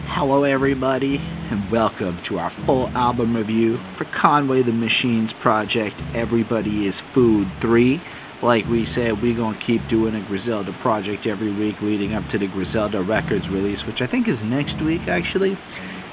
Hello everybody, and welcome to our full album review for Conway the Machine's project Everybody is Food 3. Like we said, we're going to keep doing a Griselda project every week leading up to the Griselda Records release, which I think is next week actually.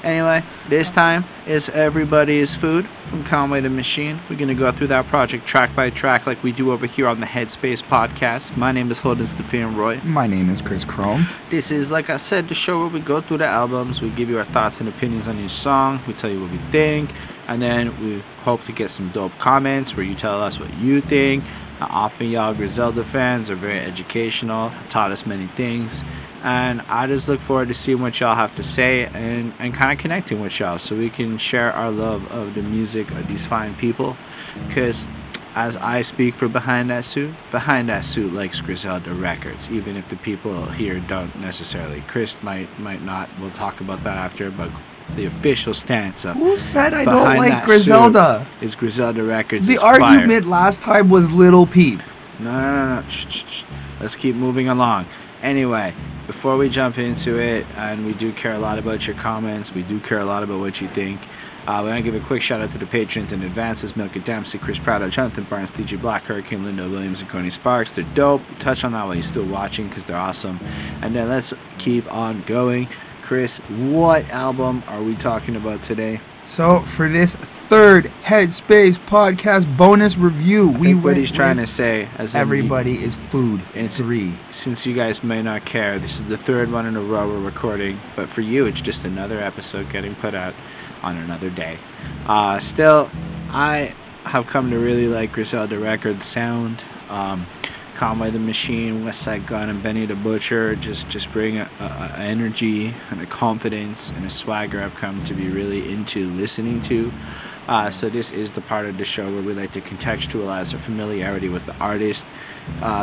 Anyway, this time is Everybody is Food from Conway the Machine. We're going to go through that project track by track like we do over here on the Headspace podcast. My name is Holden, Stephan Roy. My name is Chris Chrome. This is, like I said, the show where we go through the albums, we give you our thoughts and opinions on each song, we tell you what we think, and then we hope to get some dope comments where you tell us what you think. Often y'all Griselda fans are very educational, taught us many things, and I just look forward to seeing what y'all have to say and kind of connecting with y'all so we can share our love of the music of these fine people, because as I speak for Behind That Suit likes Griselda Records, even if the people here don't necessarily. Chris might not, we'll talk about that after, but the official stance of Who said I don't like Griselda? Is Griselda Records. The argument last time was Little Peep. No. Shh. Let's keep moving along. Anyway, before we jump into it, and we do care a lot about your comments, we do care a lot about what you think. We're going to give a quick shout out to the patrons in advances: Milka Dempsey, Chris Prado, Jonathan Barnes, DJ Black, Hurricane, Linda Williams, and Coney Sparks. They're dope. Touch on that while you're still watching because they're awesome. And then let's keep on going. Chris, what album are we talking about today? So for this third Headspace podcast bonus review, what he's trying to say, as Everybody is Food and 3. Since you guys may not care, this is the third one in a row we're recording, but for you, it's just another episode getting put out on another day. Still, I have come to really like Griselda Records' sound. Conway the Machine, Westside Gunn, and Benny the Butcher just bring a energy and a confidence and a swagger I've come to be really into listening to. So this is the part of the show where we like to contextualize our familiarity with the artist.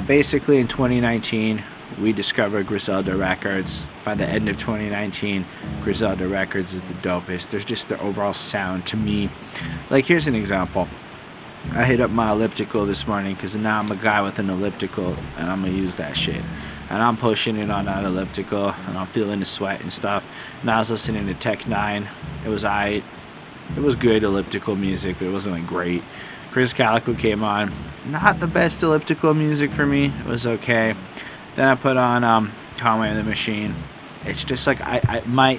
Basically, in 2019, we discovered Griselda Records. By the end of 2019, Griselda Records is the dopest. There's just the overall sound to me. Like, here's an example. I hit up my elliptical this morning because now I'm a guy with an elliptical and I'm going to use that shit. And I'm pushing it on that elliptical and I'm feeling the sweat and stuff. And I was listening to Tech 9. It was aight. It was good elliptical music, but it wasn't like great. Chris Calico came on. Not the best elliptical music for me. It was okay. Then I put on Conway the Machine. It's just like my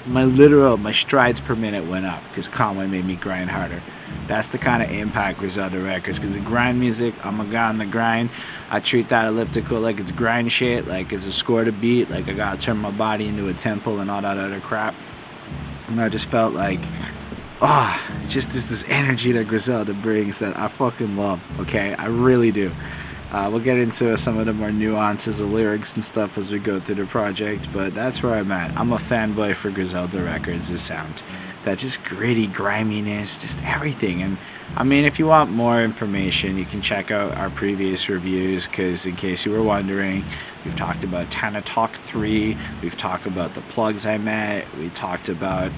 strides per minute went up because Conway made me grind harder. That's the kind of impact Griselda Records, because in grind music, I'm a guy on the grind. I treat that elliptical like it's grind shit, like it's a score to beat, like I gotta turn my body into a temple and all that other crap. And I just felt like, it just is this energy that Griselda brings that I fucking love, okay? I really do. We'll get into some of the more nuances of lyrics and stuff as we go through the project, but that's where I'm at. I'm a fanboy for Griselda Records' sound. That just gritty griminess, just everything. And I mean, if you want more information, you can check out our previous reviews, because in case you were wondering, we've talked about Tana Talk 3, we've talked about the plugs I met, we talked about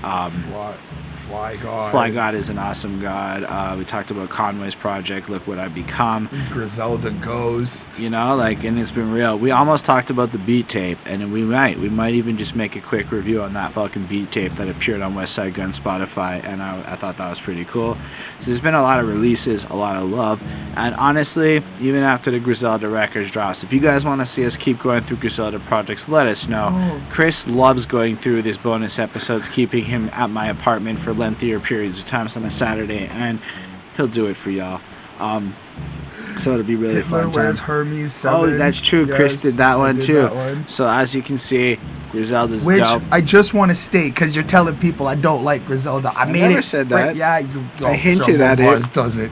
Fly God. Fly God is an awesome god. We talked about Conway's project, Look What I've Become. Griselda Ghost. You know, like, and it's been real. We almost talked about the beat tape, and we might even just make a quick review on that fucking beat tape that appeared on Westside Gunn Spotify, and I thought that was pretty cool. So there's been a lot of releases, a lot of love, and honestly, even after the Griselda Records drops, if you guys want to see us keep going through Griselda projects, let us know. Chris loves going through these bonus episodes, keeping him at my apartment for lengthier periods of times on a Saturday, and he'll do it for y'all. So it'll be really fun. Where's Hermes 7? Oh, that's true. Yes, Chris did that one too. That one. So as you can see, Griselda's dope. I just want to state, because you're telling people I don't like Griselda. I never said that. Yeah, I hinted at it. Does it?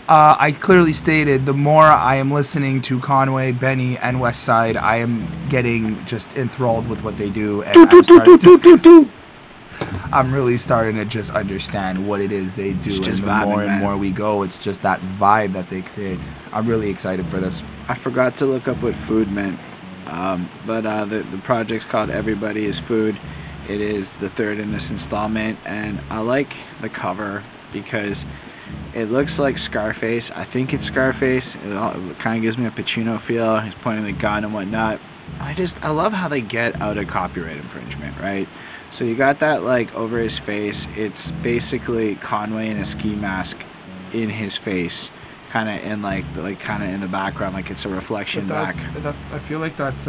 I clearly stated the more I am listening to Conway, Benny, and Westside, I am getting just enthralled with what they do. And I'm really starting to just understand what it is they do. It's just and the more and more we go, it's just that vibe that they create. I'm really excited for this. I forgot to look up what food meant, but the project's called Everybody is Food. It is the third in this installment, and I like the cover because it looks like Scarface. I think it's Scarface. It kind of gives me a Pacino feel. He's pointing the gun and whatnot. I love how they get out of copyright infringement, right? So you got that like over his face. It's basically Conway in a ski mask in his face, kind of in kind of in the background, like it's a reflection back. I feel like that's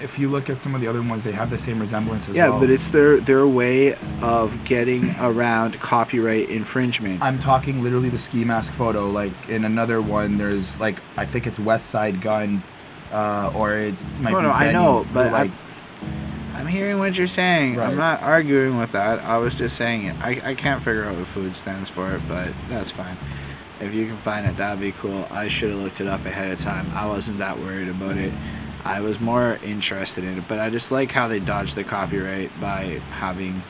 if you look at some of the other ones, they have the same resemblance as well. Yeah, but it's their way of getting around copyright infringement. I'm talking literally the ski mask photo. Like in another one, there's like I think it's West Side Gun, or it might be Benny, I know, but like. I'm hearing what you're saying. Right. I'm not arguing with that. I was just saying it. I can't figure out what F.O.O.D stands for, but that's fine. If you can find it, that'd be cool. I should have looked it up ahead of time. I wasn't that worried about it. I was more interested in it, but I just like how they dodged the copyright by having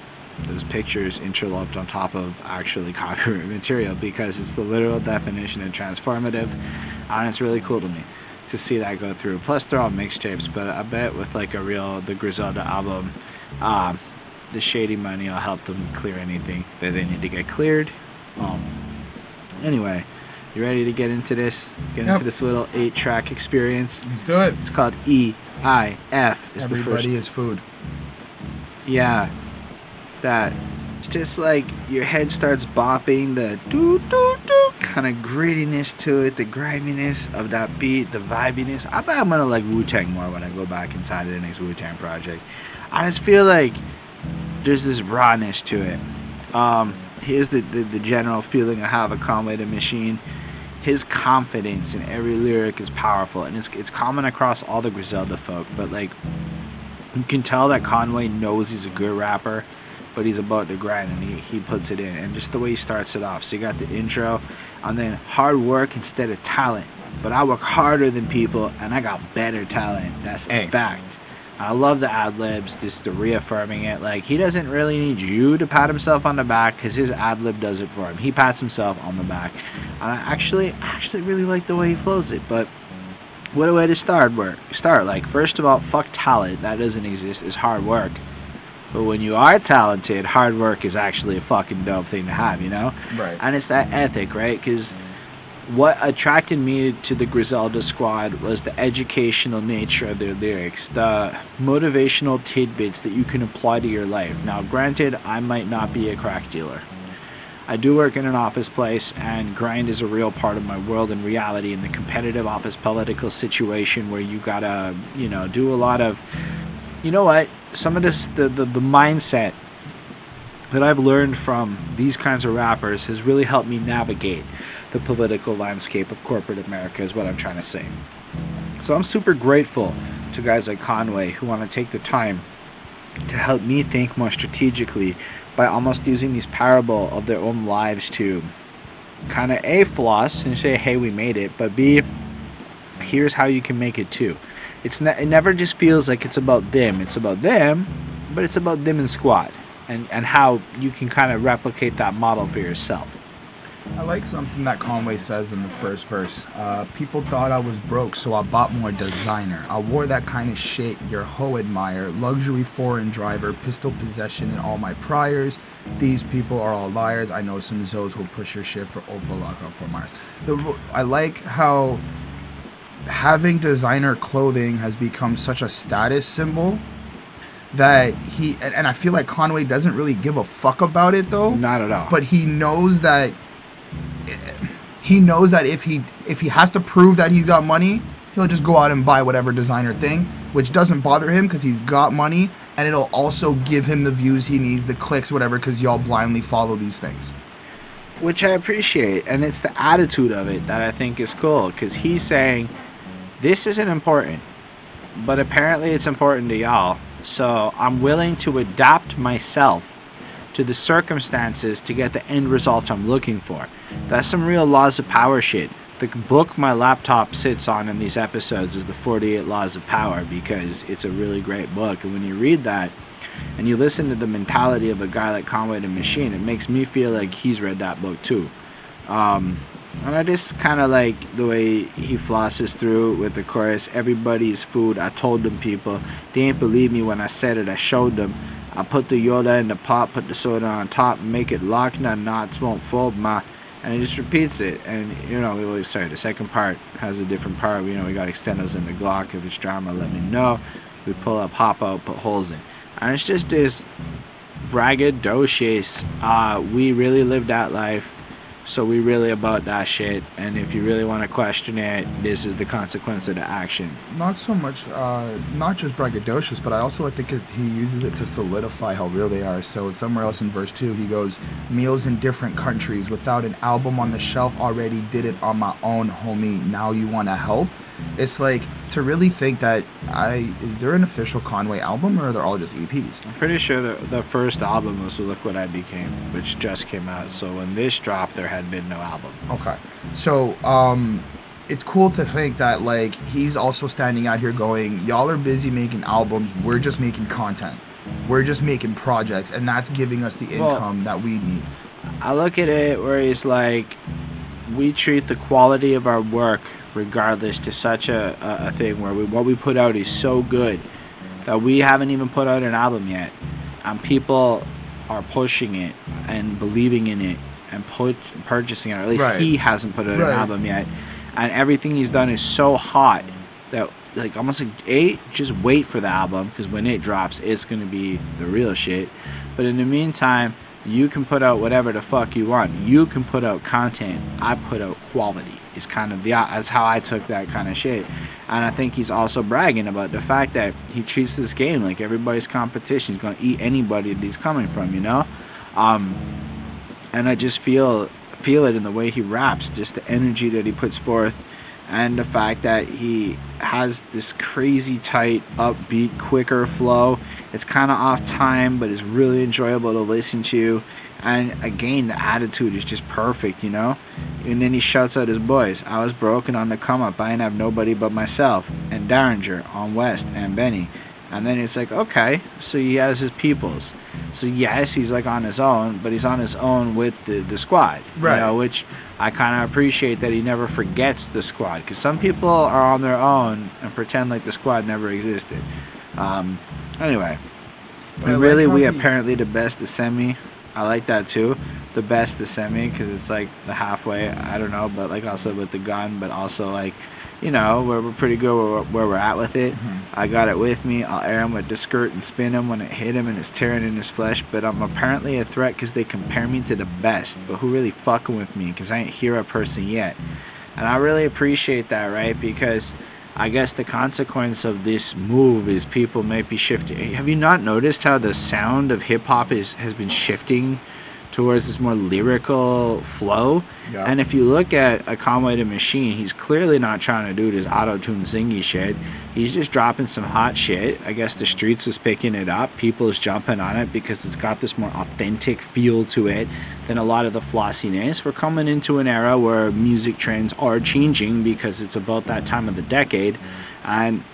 those pictures interloped on top of actually copyright material, because it's the literal definition of transformative, and it's really cool to me to see that go through. Plus they're all mixtapes, but I bet with like the Griselda album, the shady money will help them clear anything that they need to get cleared. Anyway, you ready to get into this? Into this little 8-track experience. Let's do it. It's called E.I.F. Everybody is food. Yeah, that. Just like your head starts bopping, the doo-doo-doo kind of grittiness to it, the griminess of that beat, the vibiness. I bet I'm gonna like Wu-Tang more when I go back inside of the next Wu-Tang project. I just feel like there's this rawness to it. Here's the general feeling I have of Conway the Machine. His confidence in every lyric is powerful, and it's common across all the Griselda folk, but like you can tell that Conway knows he's a good rapper, but he's about to grind, and he puts it in. And just the way he starts it off. So you got the intro, and then hard work instead of talent. But I work harder than people, and I got better talent. That's a fact. I love the ad-libs, just the reaffirming it. Like, he doesn't really need you to pat himself on the back, because his ad-lib does it for him. He pats himself on the back. And I actually really like the way he flows it. But what a way to start. Like, first of all, fuck talent. That doesn't exist. It's hard work. But when you are talented, hard work is actually a fucking dope thing to have, you know? Right. And it's that ethic, right? Because what attracted me to the Griselda squad was the educational nature of their lyrics, the motivational tidbits that you can apply to your life. Now, granted, I might not be a crack dealer. I do work in an office place, and grind is a real part of my world and reality in the competitive office political situation where you gotta, do a lot of, you know what? Some of this, the mindset that I've learned from these kinds of rappers has really helped me navigate the political landscape of corporate America, is what I'm trying to say. So I'm super grateful to guys like Conway who want to take the time to help me think more strategically by almost using these parable of their own lives to kind of A, floss and say, hey, we made it, but B, here's how you can make it too. It never just feels like it's about them. It's about them, but it's about them and squad, and how you can kind of replicate that model for yourself. I like something that Conway says in the first verse. People thought I was broke, so I bought more designer. I wore that kind of shit your hoe admire. Luxury foreign driver, pistol possession in all my priors. These people are all liars. I know some Zos who'll push your shit for Opal or for Mars. I like how having designer clothing has become such a status symbol that and I feel like Conway doesn't really give a fuck about it though. Not at all. But he knows that if he has to prove that he's got money, he'll just go out and buy whatever designer thing, which doesn't bother him because he's got money, and it'll also give him the views he needs, the clicks, whatever, because y'all blindly follow these things. Which I appreciate, and it's the attitude of it that I think is cool, because he's saying, this isn't important, but apparently it's important to y'all, so I'm willing to adapt myself to the circumstances to get the end result I'm looking for. That's some real laws of power shit. The book my laptop sits on in these episodes is the 48 Laws of Power, because it's a really great book, and when you read that and you listen to the mentality of a guy like Conway the Machine, it makes me feel like he's read that book too. And I just kind of like the way he flosses through with the chorus, everybody's food, I told them people, they ain't believe me when I said it, I showed them. I put the Yoda in the pot, put the soda on top, make it lock, none knots won't fold, ma. And it just repeats it. And, the second part has a different part. We got extendos in the Glock. If it's drama, let me know. We pull up, hop out, put holes in. And it's just this braggadocious. We really live that life, so we really about that shit. And if you really want to question it, this is the consequence of the action. Not so much, not just braggadocious, but I also think he uses it to solidify how real they are. So somewhere else in verse 2, he goes, meals in different countries without an album on the shelf, already did it on my own, homie. Now you want to help? It's like, to really think that is there an official Conway album, or are they all just EPs? I'm pretty sure the first album was Look What I Became, which just came out. So when this dropped, there had been no album. Okay. So, it's cool to think that, like, he's also standing out here going, y'all are busy making albums, we're just making content. We're just making projects, and that's giving us the income that we need. I look at it where he's like, we treat the quality of our work regardless to such a thing where what we put out is so good that we haven't even put out an album yet, and people are pushing it and believing in it and purchasing it, or at least he hasn't put out an album yet, and everything he's done is so hot that, like, almost like, just wait for the album, because when it drops it's going to be the real shit. But in the meantime, you can put out whatever the fuck you want. You can put out content. I put out quality. Is kind of that's how I took that kind of shit. And I think he's also bragging about the fact that he treats this game like everybody's competition. He's going to eat anybody that he's coming from, you know? And I just feel it in the way he raps, just the energy that he puts forth, and the fact that he has this crazy tight, upbeat, quicker flow. It's kind of off time, but it's really enjoyable to listen to. And again, the attitude is just perfect, you know? And then he shouts out his boys. I was broken on the come up. I ain't have nobody but myself and Derringer on West and Benny. And then it's like, okay, so he has his peoples. So yes, he's like on his own, but he's on his own with the squad. Right. You know, which I kind of appreciate that he never forgets the squad. Because some people are on their own and pretend like the squad never existed. Anyway. And really, we apparently the best of semi. I like that too. The best, the semi, because it's like the halfway. I don't know, but like also with the gun, but also like, you know, we're pretty good where we're at with it. I got it with me. I'll air him with the skirt and spin him when it hit him and it's tearing in his flesh. But I'm apparently a threat because they compare me to the best. But who really fucking with me? Because I ain't hero person yet. And I really appreciate that, right? Because I guess the consequence of this move is people might be shifting. Have you not noticed how the sound of hip-hop has been shifting towards this more lyrical flow? Yeah. And if you look at a Conway the Machine, he's clearly not trying to do this auto-tune zingy shit. He's just dropping some hot shit. I guess the streets is picking it up. People is jumping on it because it's got this more authentic feel to it than a lot of the flossiness. We're coming into an era where music trends are changing because it's about that time of the decade. And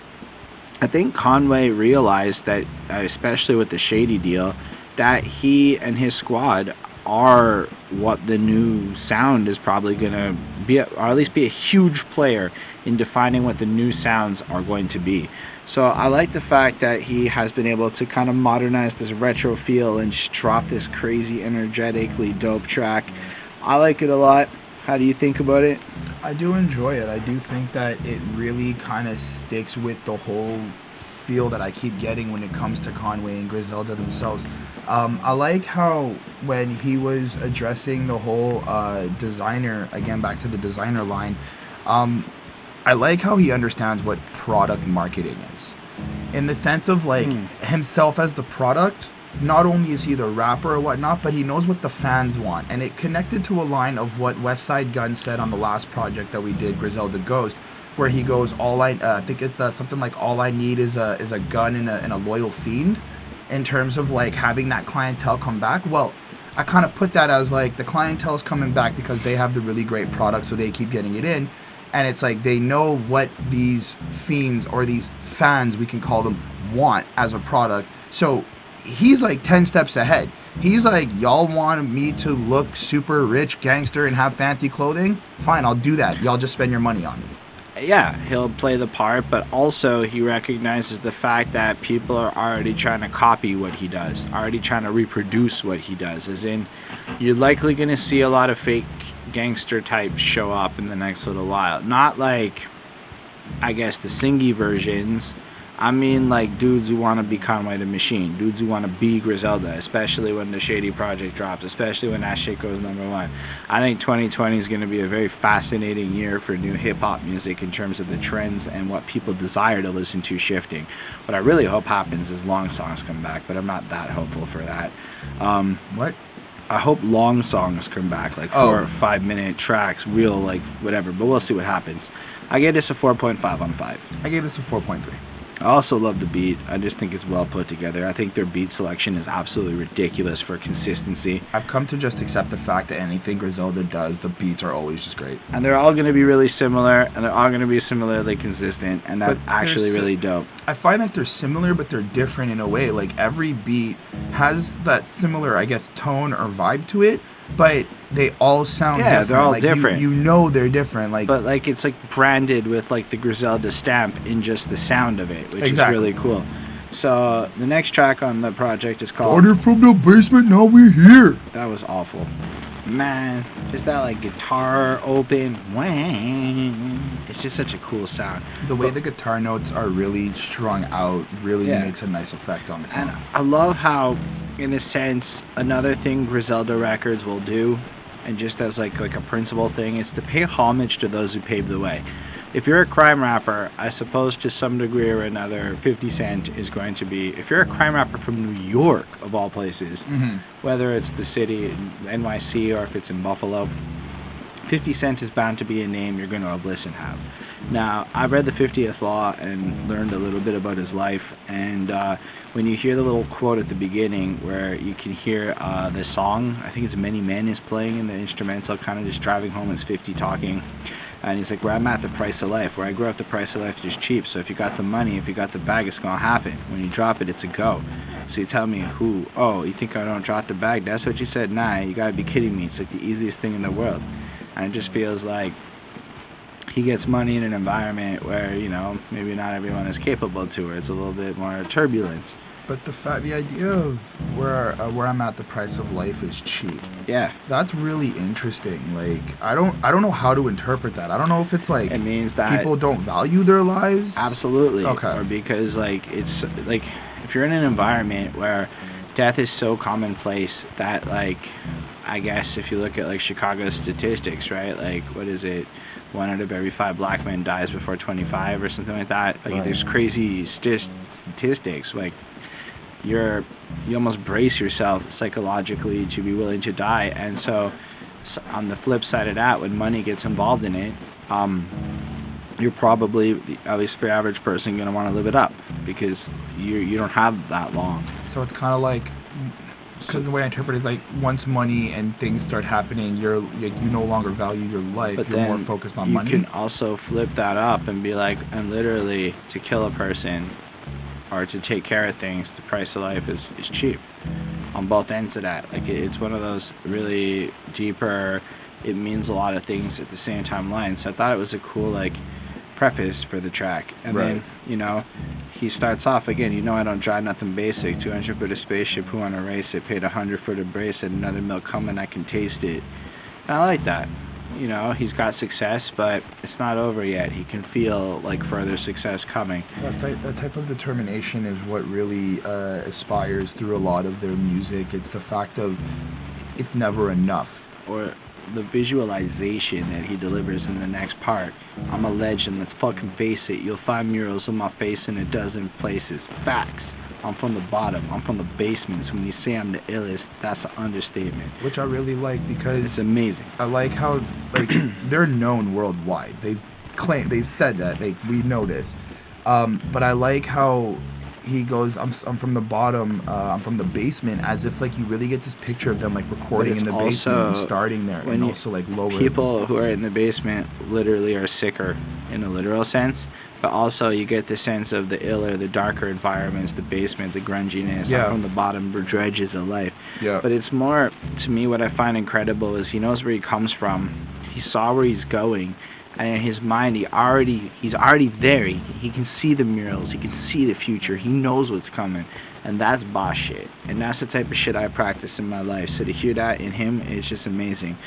I think Conway realized that, especially with the Shady deal, that he and his squad are what the new sound is probably going to be, or at least be a huge player in defining what the new sounds are going to be. So I like the fact that he has been able to kind of modernize this retro feel and just drop this crazy, energetically dope track. I like it a lot. How do you think about it? I do enjoy it. I do think that it really kind of sticks with the whole feel that I keep getting when it comes to Conway and Griselda themselves. I like how when he was addressing the whole designer, again back to the designer line, I like how he understands what product marketing is. In the sense of like himself as the product, not only is he the rapper or whatnot, but he knows what the fans want. And it connected to a line of what West Side Gun said on the last project that we did, Griselda Ghost, where he goes, I think it's something like, all I need is a gun and a loyal fiend, in terms of like having that clientele come back. Well, I kind of put that as like the clientele's coming back because they have the really great product, so they keep getting it in. And it's like they know what these fiends or these fans, we can call them, want as a product. So he's like 10 steps ahead. He's like, y'all want me to look super rich, gangster, and have fancy clothing? Fine, I'll do that. Y'all just spend your money on me. Yeah, he'll play the part, but also he recognizes the fact that people are already trying to copy what he does, already trying to reproduce what he does. As in, you're likely going to see a lot of fake gangster types show up in the next little while. Not like, I guess, the singy versions, I mean, like, dudes who want to be Conway the Machine, dudes who want to be Griselda, especially when the Shady Project drops, especially when that shit goes #1. I think 2020 is going to be a very fascinating year for new hip-hop music in terms of the trends and what people desire to listen to shifting. What I really hope happens is long songs come back, but I'm not that hopeful for that. What? I hope long songs come back, like 4 or 5 minute tracks, real, like, whatever, but we'll see what happens. I gave this a 4.5 on 5. I gave this a 4.3. I also love the beat. I just think it's well put together. I think their beat selection is absolutely ridiculous for consistency. I've come to just accept the fact that anything Griselda does, the beats are always just great. And they're all going to be really similar, and they're all going to be similarly consistent, and that's actually really dope. I find that they're similar, but they're different in a way. Like, every beat has that similar, I guess, tone or vibe to it, but they all sound different. Yeah, they're all like, different. You know they're different. Like, but, like, it's, like, branded with, like, the Griselda stamp in just the sound of it, which is really cool. So, the next track on the project is called... Started from the basement, now we're here. That was awful. Man, just that, like, guitar open. Whang. It's just such a cool sound. The way the guitar notes are really strung out really makes a nice effect on the song. And I love how, in a sense, another thing Griselda Records will do, and just as like a principle thing, is to pay homage to those who paved the way. If you're a crime rapper, I suppose to some degree or another, 50 Cent is going to be... If you're a crime rapper from New York, of all places, whether it's the city, NYC, or if it's in Buffalo, 50 Cent is bound to be a name you're going to have have. Now, I've read the 50th Law and learned a little bit about his life, and when you hear the little quote at the beginning where you can hear the song, I think it's Many Men is playing in the instrumental, kind of just driving home as 50 talking. And he's like, where I'm at, the price of life. Where I grew up, the price of life is just cheap. So if you got the money, if you got the bag, it's going to happen. When you drop it, it's a go. So you tell me, who? Oh, you think I don't drop the bag? That's what you said? Nah, you got to be kidding me. It's like the easiest thing in the world. And it just feels like he gets money in an environment where, you know, maybe not everyone is capable to, where it's a little bit more turbulence. But the idea of where I'm at, the price of life is cheap. Yeah, that's really interesting. Like, I don't know how to interpret that. I don't know if it's like it means that people don't value their lives. Absolutely. Okay. Or because like it's like if you're in an environment where death is so commonplace that, like, I guess if you look at like Chicago statistics, right? Like, what is it? 1 out of every 5 black men dies before 25 or something like that. Like, there's crazy statistics. Like, you almost brace yourself psychologically to be willing to die. And so on the flip side of that, when money gets involved in it, you're probably, at least for the average person, going to want to live it up because you don't have that long. So it's kind of like, because the way I interpret it is like, once money and things start happening, you no longer value your life. But you're more focused on money. You can also flip that up and be like, and literally to kill a person or to take care of things, the price of life is cheap on both ends of that. Like, it's one of those really deeper, it means a lot of things at the same time lines. So I thought it was a cool, like, preface for the track. And then, you know, he starts off again, you know, I don't drive nothing basic, 200 for the spaceship, who wanna race it, paid 100 for the bracelet, another milk coming, I can taste it. And I like that. You know, he's got success, but it's not over yet. He can feel like further success coming. That type of determination is what really aspires through a lot of their music. It's the fact of it's never enough. Or the visualization that he delivers in the next part. I'm a legend, let's fucking face it. You'll find murals of my face in a dozen places. Facts. I'm from the bottom. I'm from the basement. So when you say I'm the illest, that's an understatement. Which I really like because it's amazing. I like how, like, they're known worldwide. They've said that. We know this. But I like how he goes, I'm from the bottom, I'm from the basement, as if like you really get this picture of them like recording in the basement and starting there, and also like lower. People who are in the basement literally are sicker in a literal sense, but also you get the sense of the iller, the darker environments, the basement, the grunginess, from the bottom dredges of life. Yeah. But it's more, to me, what I find incredible is he knows where he comes from, he saw where he's going, and in his mind he's already there. He can see the murals, he can see the future, he knows what's coming, and that's boss shit. And that's the type of shit I practice in my life. So to hear that in him is just amazing.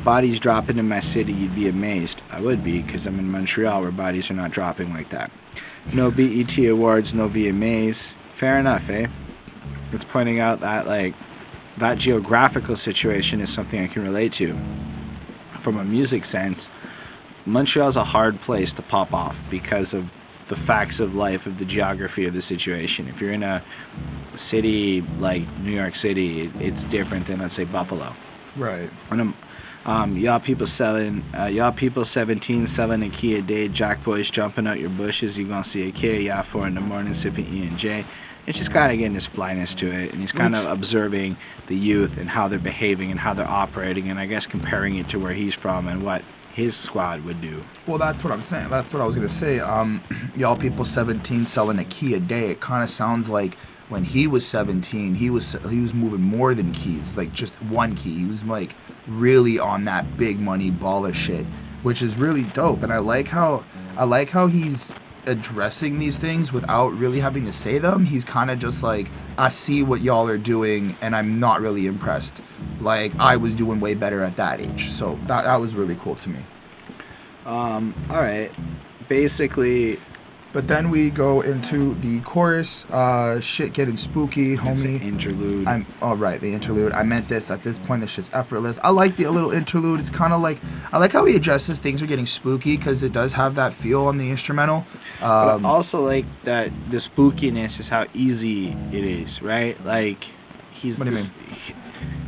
Bodies dropping in my city, you'd be amazed. I would be, because I'm in Montreal where bodies are not dropping like that. No BET Awards, no VMAs. Fair enough, eh? It's pointing out that, like, that geographical situation is something I can relate to. From a music sense, Montreal's a hard place to pop off because of the facts of life, of the geography of the situation. If you're in a city like New York City, it's different than, let's say, Buffalo. Right. When y'all people 17 selling a key a day, jack boys jumping out your bushes, you gonna see a kid, y'all 4 in the morning sipping E&J. It's just kind of getting this flyness to it, and he's kind of observing the youth and how they're behaving and how they're operating, and I guess comparing it to where he's from and what his squad would do. Well, that's what I'm saying. That's what I was gonna say. Y'all people 17 selling a key a day. It kind of sounds like when he was 17, he was moving more than keys, like just one key. He was like really on that big money baller shit, which is really dope. And I like how he's addressing these things without really having to say them. He's kind of just like, I see what y'all are doing and I'm not really impressed. Like, I was doing way better at that age. So that was really cool to me. All right. Basically, but then we go into the chorus, shit getting spooky, homie. It's an interlude. The interlude. I meant this. At this point, this shit's effortless. I like the little interlude. It's kind of like, I like how he addresses things are getting spooky because it does have that feel on the instrumental. But also like that the spookiness is how easy it is, right? Like, he's what do you this mean?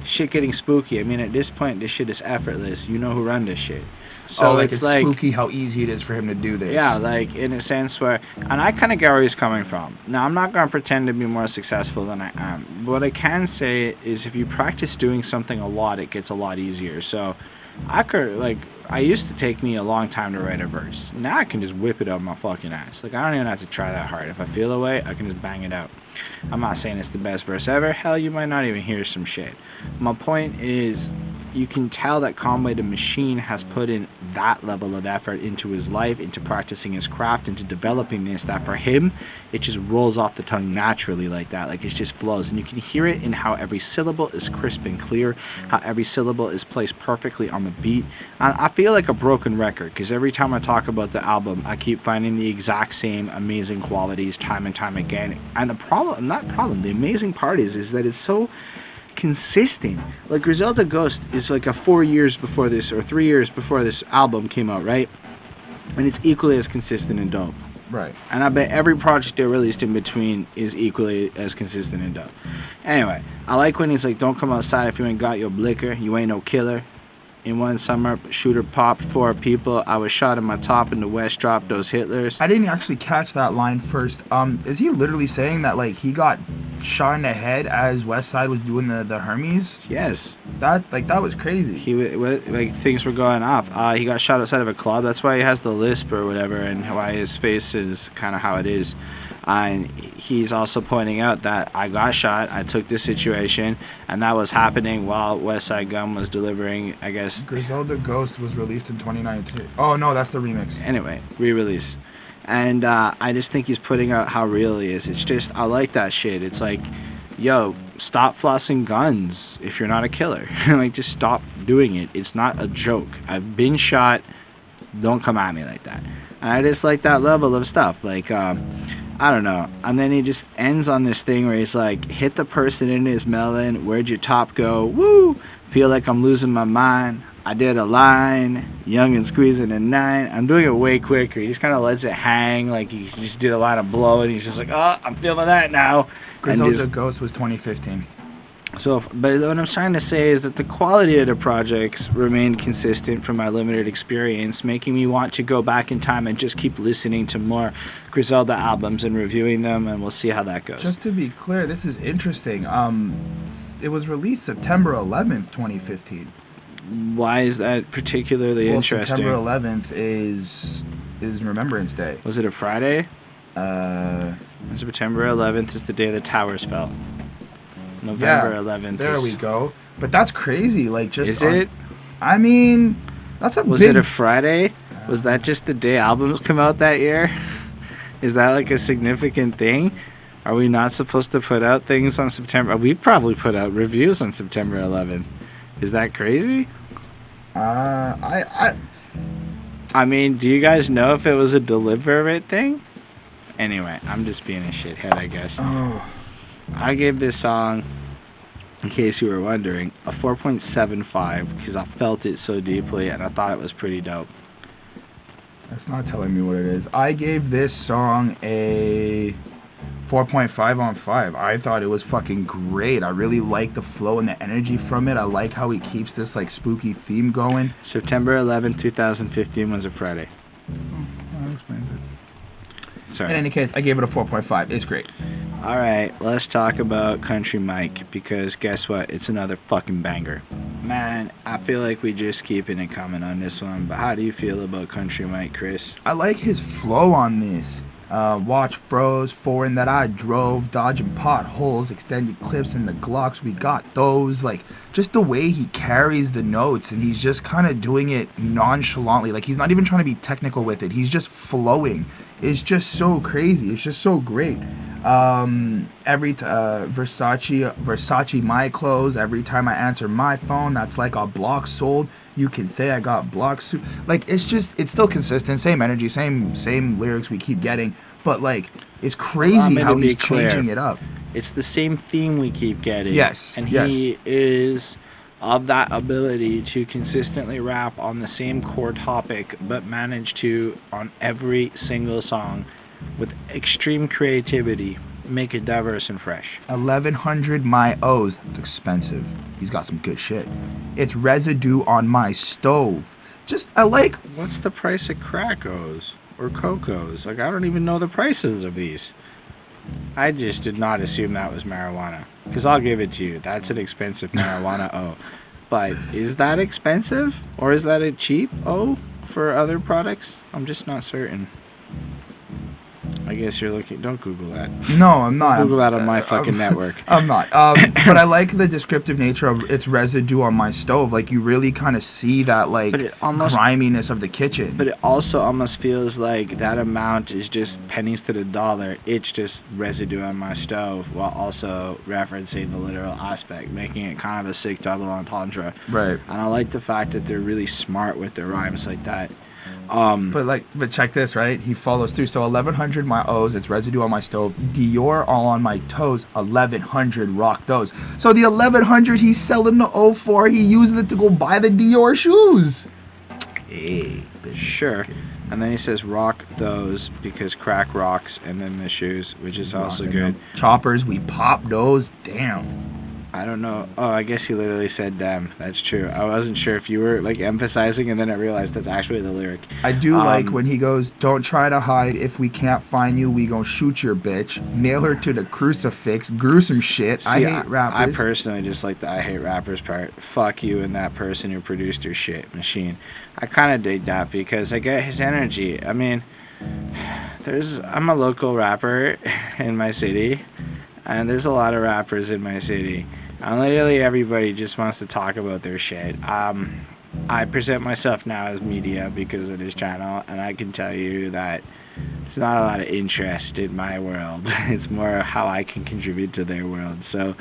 Shit getting spooky. I mean, at this point, this shit is effortless. You know who run this shit. So like it's like spooky how easy it is for him to do this. Yeah, like in a sense where, and I kind of get where he's coming from. Now, I'm not going to pretend to be more successful than I am. What I can say is if you practice doing something a lot, it gets a lot easier. So I used to take me a long time to write a verse. Now I can just whip it up my fucking ass. Like, I don't even have to try that hard. If I feel a way, I can just bang it out. I'm not saying it's the best verse ever. Hell, you might not even hear some shit. My point is, you can tell that Conway the Machine has put in that level of effort into his life, into practicing his craft, into developing this, that for him, it just rolls off the tongue naturally like that. Like, it just flows. And you can hear it in how every syllable is crisp and clear, how every syllable is placed perfectly on the beat. And I feel like a broken record, because every time I talk about the album, I keep finding the exact same amazing qualities time and time again. And the amazing part is that it's so consistent. Like, Griselda Ghost is like a 4 years before this, or 3 years before this album came out, right? And it's equally as consistent and dope. Right. And I bet every project they released in between is equally as consistent and dope. Anyway, I like when he's like, don't come outside if you ain't got your blicker, you ain't no killer. In one summer, shooter popped 4 people. I was shot in my top in the West, dropped those Hitlers. I didn't actually catch that line first. Is he literally saying that, like, he got shot in the head as Westside was doing the Hermes? Yes. That was crazy. Things were going off. He got shot outside of a club. That's why he has the lisp or whatever, and why his face is kind of how it is. And he's also pointing out that I got shot, I took this situation, and that was happening while Westside Gun was delivering, I guess. Griselda Ghost was released in 2019. Oh, no, that's the remix. Anyway, re-release. And I just think he's putting out how real he is. It's just, I like that shit. It's like, yo, stop flossing guns if you're not a killer. Like, just stop doing it. It's not a joke. I've been shot. Don't come at me like that. And I just like that level of stuff. Like, I don't know. And then he just ends on this thing where he's like, hit the person in his melon. Where'd your top go? Woo! Feel like I'm losing my mind. I did a line. Young and squeezing a 9. I'm doing it way quicker. He just kind of lets it hang. Like, he just did a line of blow, and he's just like, oh, I'm feeling that now. Griselda Ghost was 2015. But what I'm trying to say is that the quality of the projects remained consistent from my limited experience, making me want to go back in time and just keep listening to more Griselda albums and reviewing them, and we'll see how that goes. Just to be clear, this is interesting. It was released September 11th, 2015. Why is that particularly interesting? September 11th is Remembrance Day. Was it a Friday? September 11th is the day the towers fell. November 11th. There we go. But that's crazy. Like, just is it? I mean, that's a. Was it a Friday? Was that just the day albums come out that year? Is that like a significant thing? Are we not supposed to put out things on September? We probably put out reviews on September 11th. Is that crazy? I mean, do you guys know if it was a deliberate thing? Anyway, I'm just being a shithead, I guess. Oh. I gave this song, in case you were wondering, a 4.75 because I felt it so deeply and I thought it was pretty dope. That's not telling me what it is. I gave this song a 4.5 on 5. I thought it was fucking great. I really like the flow and the energy from it. I like how he keeps this like spooky theme going. September 11, 2015 was a Friday. That explains it. Sorry. In any case, I gave it a 4.5. It's great. Alright, let's talk about Country Mike, because guess what? It's another fucking banger. Man, I feel like we just keeping it coming on this one, but how do you feel about Country Mike, Chris? I like his flow on this. Watch froze, foreign that I drove, dodging potholes, extended clips in the Glocks, we got those. Like, just the way he carries the notes, and he's just kind of doing it nonchalantly. Like, he's not even trying to be technical with it. He's just flowing. It's just so crazy. It's just so great. Versace my clothes, every time I answer my phone, that's like a block sold. You can say I got blocks. Like, it's still consistent, same energy, same lyrics we keep getting, but like, it's crazy how he's changing it up. It's the same theme we keep getting. Yes. And he is of that ability to consistently rap on the same core topic, but manage to, on every single song, with extreme creativity, make it diverse and fresh. 1100 my O's. It's expensive. He's got some good shit. It's residue on my stove. Just, I like... What's the price of Crackos or Cocos? Like, I don't even know the prices of these. I just did not assume that was marijuana. Because I'll give it to you. That's an expensive marijuana O. But is that expensive? Or is that a cheap O for other products? I'm just not certain. I guess you're looking... Don't Google that. No, I'm not. Google that on my fucking network. I'm not. But I like the descriptive nature of its residue on my stove. Like, you really kind of see that, like, griminess of the kitchen. But it also almost feels like that amount is just pennies to the dollar. It's just residue on my stove, while also referencing the literal aspect, making it kind of a sick double entendre. Right. And I like the fact that they're really smart with their rhymes like that. But check this, right? He follows through. So 1100 my O's, it's residue on my stove. Dior all on my toes. 1100 rock those. So the 1100 he's selling the O for, he uses it to go buy the Dior shoes. Hey, sure. And then he says rock those because crack rocks, and then the shoes, which is also good. Choppers, we pop those. Damn. I don't know. Oh, I guess he literally said damn. That's true. I wasn't sure if you were like emphasizing, and then I realized that's actually the lyric. I do like when he goes, don't try to hide. If we can't find you, we gon' shoot your bitch. Nail her to the crucifix. Gruesome shit. See, I hate rappers. I personally just like the I hate rappers part. Fuck you and that person who produced your shit, Machine. I kind of dig that because I get his energy. I mean, I'm a local rapper in my city, and there's a lot of rappers in my city. And literally everybody just wants to talk about their shit. I present myself now as media because of this channel, and I can tell you that there's not a lot of interest in my world. It's more how I can contribute to their world. So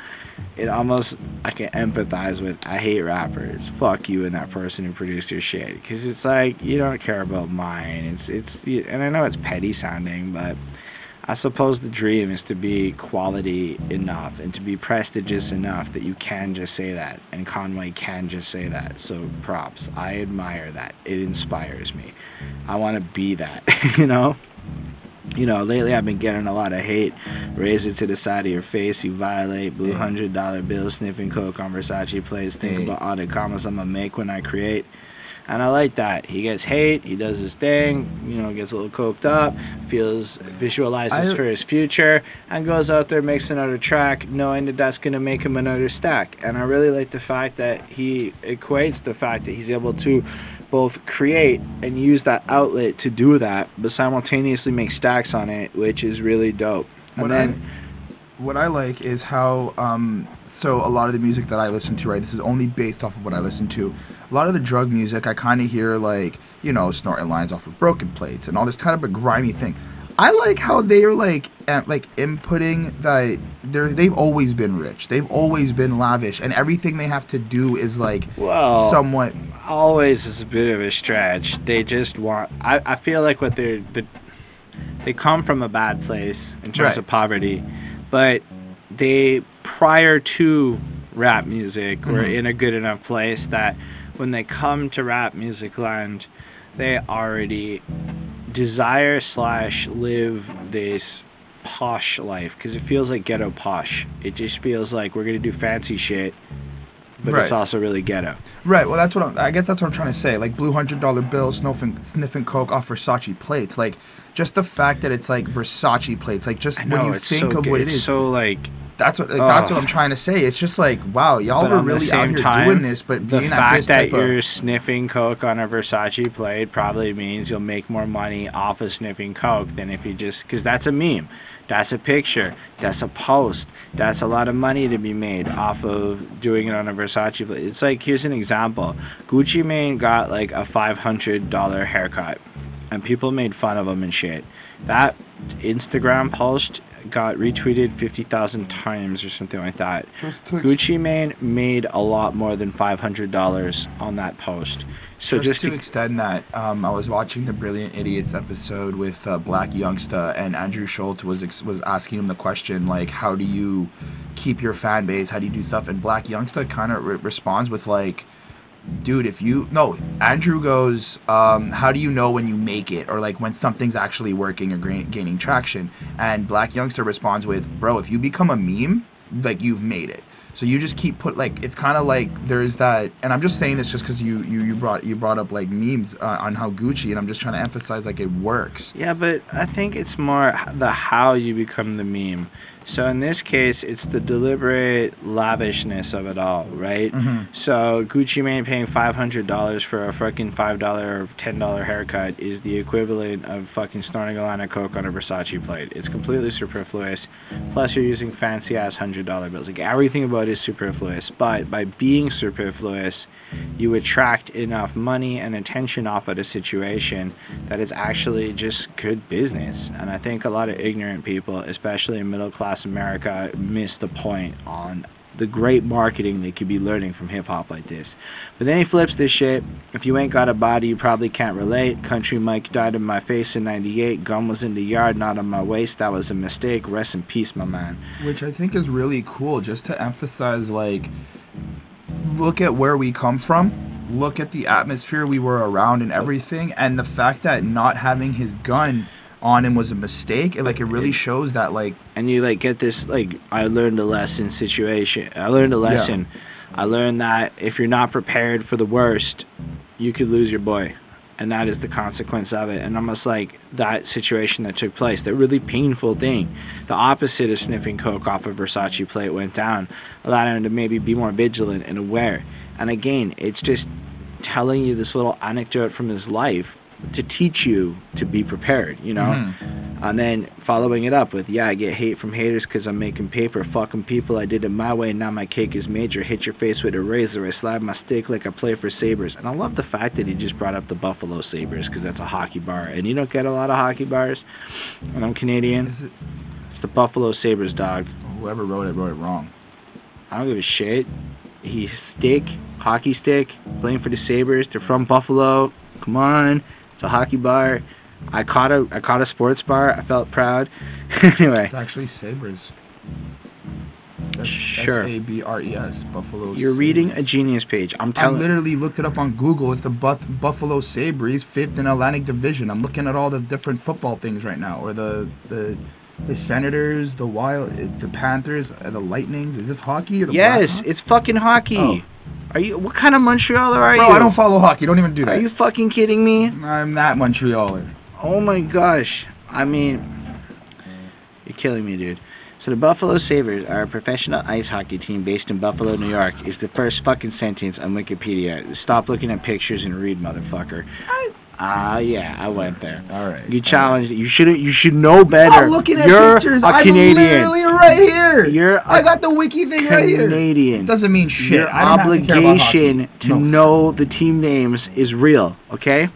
it almost, I can empathize with, I hate rappers. Fuck you and that person who produced your shit. Because it's like, you don't care about mine. And I know it's petty sounding, but I suppose the dream is to be quality enough and to be prestigious enough that you can just say that, and Conway can just say that. So props. I admire that. It inspires me. I want to be that, you know? You know, lately I've been getting a lot of hate. Raise it to the side of your face, you violate. Blue $100 bill, sniffing coke on Versace plays. Think about all the commas I'm gonna make when I create. And I like that. He gets hate, he does his thing, you know, gets a little coked up, visualizes for his future, and goes out there, makes another track, knowing that that's going to make him another stack. And I really like the fact that he equates the fact that he's able to both create and use that outlet to do that, but simultaneously make stacks on it, which is really dope. And what I like is how, so a lot of the music that I listen to, right, this is only based off of what I listen to. A lot of the drug music, I kind of hear, like, you know, snorting lines off of broken plates and all this kind of a grimy thing. I like how they're, like inputting that they've always been rich. They've always been lavish. And everything they have to do is, like, somewhat... Always is a bit of a stretch. They just want... I feel like what they come from a bad place in terms Right. of poverty, but they, prior to rap music, were in a good enough place that when they come to rap music land, they already desire / live this posh life, because it feels like ghetto posh. It just feels like we're gonna do fancy shit, but it's Right. also really ghetto. Right. Well, I guess that's what I'm trying to say. Like blue $100 bills, sniffing coke off Versace plates. Like just the fact that it's like Versace plates. Like just I know, when you it's think so of good. what it It's is. so like, That's what I'm trying to say. It's just like, wow, y'all but were on the really out same here time, doing this, but the being at fact this that type you're of sniffing coke on a Versace plate probably means you'll make more money off of sniffing coke than if you just, because that's a meme, that's a picture, that's a post, that's a lot of money to be made off of doing it on a Versace plate. It's like, here's an example. Gucci Mane got like a $500 haircut, and people made fun of him and shit. That Instagram post got retweeted 50,000 times or something like that. Gucci Mane made a lot more than $500 on that post. So just to extend that, I was watching the Brilliant Idiots episode with Black Youngsta, and Andrew Schultz was asking him the question, like, how do you keep your fan base? How do you do stuff? And Black Youngsta kind of responds with like, dude, Andrew goes, how do you know when you make it, or like when something's actually working or gaining traction? And Black Youngster responds with, bro, if you become a meme, like, you've made it. So you just keep it's kind of like there's that, and I'm just saying this just because you brought up like memes on how Gucci, and I'm just trying to emphasize like it works. Yeah, but I think it's more the how you become the meme. So in this case, it's the deliberate lavishness of it all, right? So Gucci Mane paying $500 for a fucking $5 or $10 haircut is the equivalent of fucking snorting a line of coke on a Versace plate. It's completely superfluous. Plus, you're using fancy ass $100 bills. Like, everything about it is superfluous. But by being superfluous, you attract enough money and attention off of a situation that it's actually just good business. And I think a lot of ignorant people, especially in middle class America, miss the point on the great marketing they could be learning from hip-hop like this. But then he flips this shit. If you ain't got a body, you probably can't relate. Country Mike died in my face in 98. Gun was in the yard, not on my waist. That was a mistake. Rest in peace, my man. Which I think is really cool, just to emphasize, like, look at where we come from, look at the atmosphere we were around and everything, and the fact that not having his gun on him was a mistake. It really shows that, like, and you like get this, like, I learned a lesson situation. I learned a lesson. I learned that if you're not prepared for the worst, you could lose your boy, and that is the consequence of it. And almost like that situation that took place, that really painful thing, the opposite of sniffing coke off a Versace plate went down, allowed him to maybe be more vigilant and aware. And again, it's just telling you this little anecdote from his life to teach you to be prepared, you know? And then following it up with, yeah, I get hate from haters because I'm making paper. Fucking people, I did it my way, now my cake is major. Hit your face with a razor, I slap my stick like I play for Sabres. And I love the fact that he just brought up the Buffalo Sabres, because that's a hockey bar. And you don't get a lot of hockey bars. And I'm Canadian. is it, It's the Buffalo Sabres, dog. whoever wrote it wrong. I don't give a shit. He's hockey stick, playing for the Sabres. They're from Buffalo. Come on. It's a hockey bar. I caught a sports bar. I felt proud. Anyway. It's actually Sabres. That's Sure. Sabres, Buffalo. You're reading a Sabres. Genius page. I literally looked it up on Google. It's the Buffalo Sabres, 5th in Atlantic Division. I'm looking at all the different football things right now, or the Senators, the Wild, the Panthers, the Lightnings. Is this hockey or the Yes, Blackhawks? it's fucking hockey. Oh. Are you? What kind of Montrealer are Bro, you? I don't follow hockey. Don't even do that. Are you fucking kidding me? I'm that Montrealer. Oh my gosh. I mean, you're killing me, dude. So the Buffalo Sabres are a professional ice hockey team based in Buffalo, New York, is the first fucking sentence on Wikipedia. Stop looking at pictures and read, motherfucker. Yeah, I went there. All right. You challenged. You should know better. I'm looking at You're pictures. a Canadian. I'm literally right here. I got the wiki thing right here. Canadian. Doesn't mean shit. Your I don't have to care about obligation hockey. to know the team names is real, okay?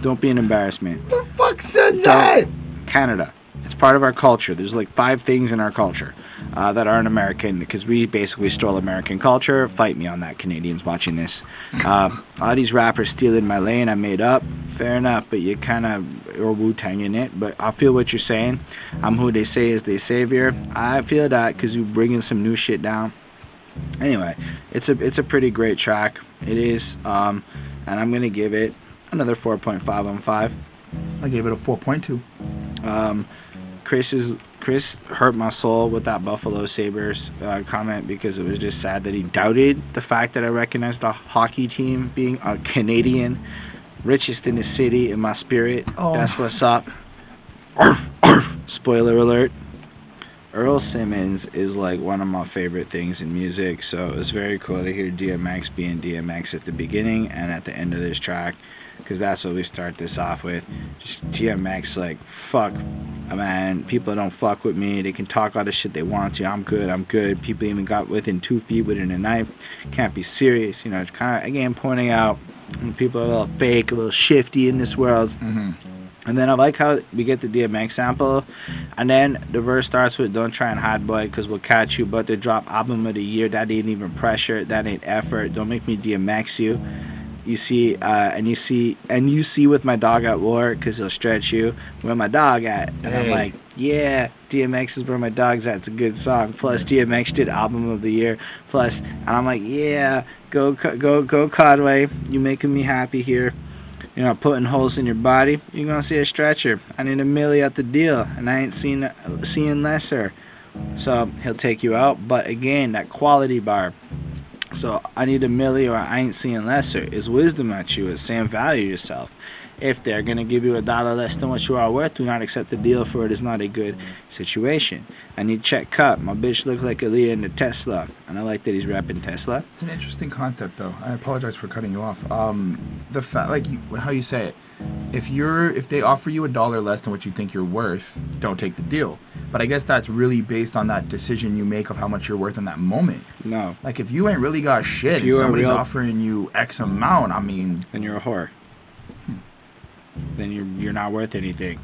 Don't be an embarrassment. Who the fuck said that? Canada. It's part of our culture. There's like 5 things in our culture that aren't American, because we basically stole American culture. Fight me on that, Canadians watching this. All these rappers stealing my lane, I made up. Fair enough, but you kind of, or Wu-Tang in it. But I feel what you're saying. I'm who they say is their savior. I feel that because you bringing some new shit down. Anyway, it's a pretty great track. It is, and I'm gonna give it another 4.5 on 5. I gave it a 4.2. Chris hurt my soul with that Buffalo Sabres comment, because it was just sad that he doubted the fact that I recognized the hockey team being a Canadian. Richest in the city in my spirit. Oh. That's what's up. Arf, arf. Spoiler alert. Earl Simmons is like one of my favorite things in music, so it was very cool to hear DMX being DMX at the beginning and at the end of this track, because that's what we start this off with. Just DMX, like, fuck, man, people don't fuck with me. They can talk all the shit they want to. I'm good. People even got within 2 feet within a knife. Can't be serious. You know, it's kind of, again, pointing out when people are a little fake, a little shifty in this world. Mm-hmm. And then I like how we get the DMX sample, and then the verse starts with "Don't try and hide, boy, cause we'll catch you." But the drop album of the year, that ain't even pressure, that ain't effort. Don't make me DMX you. You see, and you see with my dog at war, cause he'll stretch you. Where my dog at? And hey. I'm like, yeah, DMX is where my dog's at. It's a good song. Plus DMX did album of the year. Plus, and I'm like, yeah, go Conway. You making me happy here. You know, putting holes in your body. You're gonna see a stretcher. I need a milli at the deal, and I ain't seeing lesser. So he'll take you out. But again, that quality bar. So I need a milli, or I ain't seeing lesser. Is wisdom at you. It's saying value yourself. If they're gonna give you $1 less than what you are worth, do not accept the deal, for it is not a good situation. I need check cut. My bitch look like Aaliyah in the Tesla, and I like that he's rapping Tesla. It's an interesting concept, though. I apologize for cutting you off. The fact, like how you say it, if they offer you $1 less than what you think you're worth, don't take the deal. But I guess that's really based on that decision you make of how much you're worth in that moment. No. Like, if you ain't really got shit and somebody's offering you X amount, I mean, then you're a whore. Then you're not worth anything.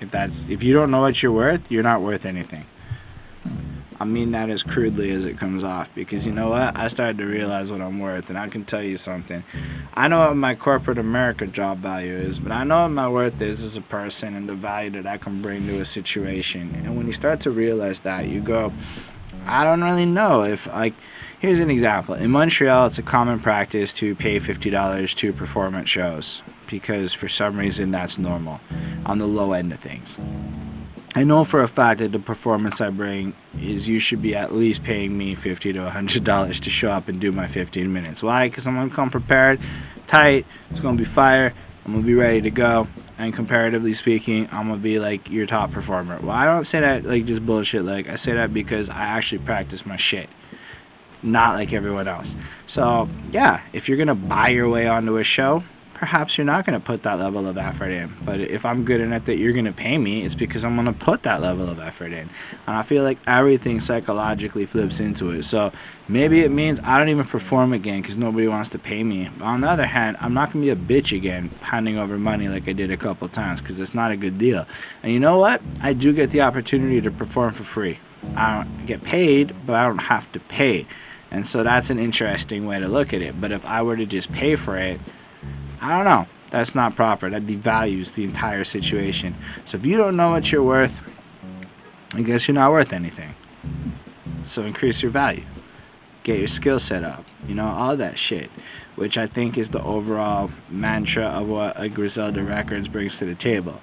If you don't know what you're worth, you're not worth anything. I mean that as crudely as it comes off, because you know what? I started to realize what I'm worth, and I can tell you something. I know what my corporate America job value is, but I know what my worth is as a person and the value that I can bring to a situation. And when you start to realize that, you go, I don't really know if, like, here's an example. In Montreal, it's a common practice to pay $50 to perform at shows, because for some reason that's normal on the low end of things. I know for a fact that the performance I bring is, you should be at least paying me $50 to $100 to show up and do my 15 minutes. Why? Because I'm going to come prepared, tight, it's going to be fire, I'm going to be ready to go, and comparatively speaking, I'm going to be like your top performer. Well, I don't say that like just bullshit, like I say that because I actually practice my shit. Not like everyone else. So, yeah, if you're going to buy your way onto a show, perhaps you're not going to put that level of effort in. But if I'm good enough that you're going to pay me, it's because I'm going to put that level of effort in. And I feel like everything psychologically flips into it. So maybe it means I don't even perform again because nobody wants to pay me. But on the other hand, I'm not going to be a bitch again handing over money like I did a couple times, because it's not a good deal. And you know what? I do get the opportunity to perform for free. I don't get paid, but I don't have to pay. And so that's an interesting way to look at it. But if I were to just pay for it, I don't know. That's not proper. That devalues the entire situation. So if you don't know what you're worth, I guess you're not worth anything. So increase your value. Get your skill set up. You know, all that shit. Which I think is the overall mantra of what a Griselda Records brings to the table.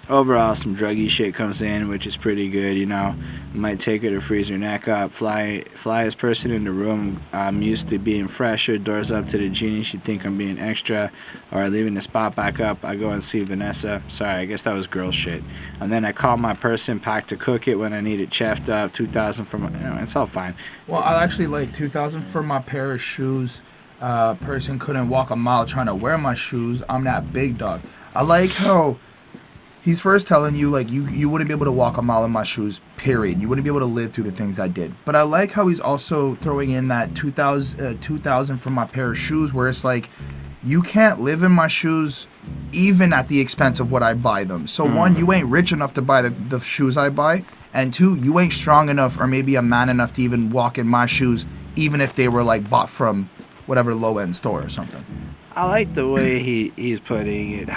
Overall, some druggy shit comes in, which is pretty good, you know. Might take her to freeze her neck up. Flyest person in the room. I'm used to being fresher. Doors up to the genie. She'd think I'm being extra. Or leaving the spot back up. I go and see Vanessa. Sorry, I guess that was girl shit. And then I call my person, pack to cook it when I need it chefed up. 2,000 for my... You know, it's all fine. Well, I actually like 2,000 for my pair of shoes. Person couldn't walk a mile trying to wear my shoes. I'm that big dog. I like how... He's first telling you, like, you wouldn't be able to walk a mile in my shoes, period. You wouldn't be able to live through the things I did. But I like how he's also throwing in that 2,000 for my pair of shoes, where it's like, you can't live in my shoes even at the expense of what I buy them. So one, you ain't rich enough to buy the shoes I buy, and two, you ain't strong enough or maybe a man enough to even walk in my shoes, even if they were like bought from whatever low-end store or something. I like the way he's putting it,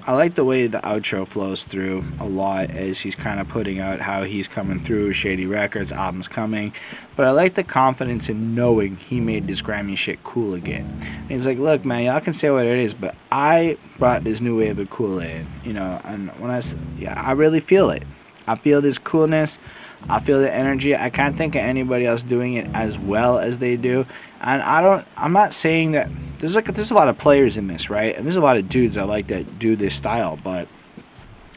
I like the way the outro flows through a lot as he's kind of putting out how he's coming through, Shady Records, album's coming. But I like the confidence in knowing he made this Grammy shit cool again. And he's like, look, man, y'all can say what it is, but I brought this new wave of cool in, you know, and when I really feel it. I feel this coolness. I feel the energy. I can't think of anybody else doing it as well as they do. And I'm not saying that there's a lot of players in this, right? And there's a lot of dudes I like that do this style, but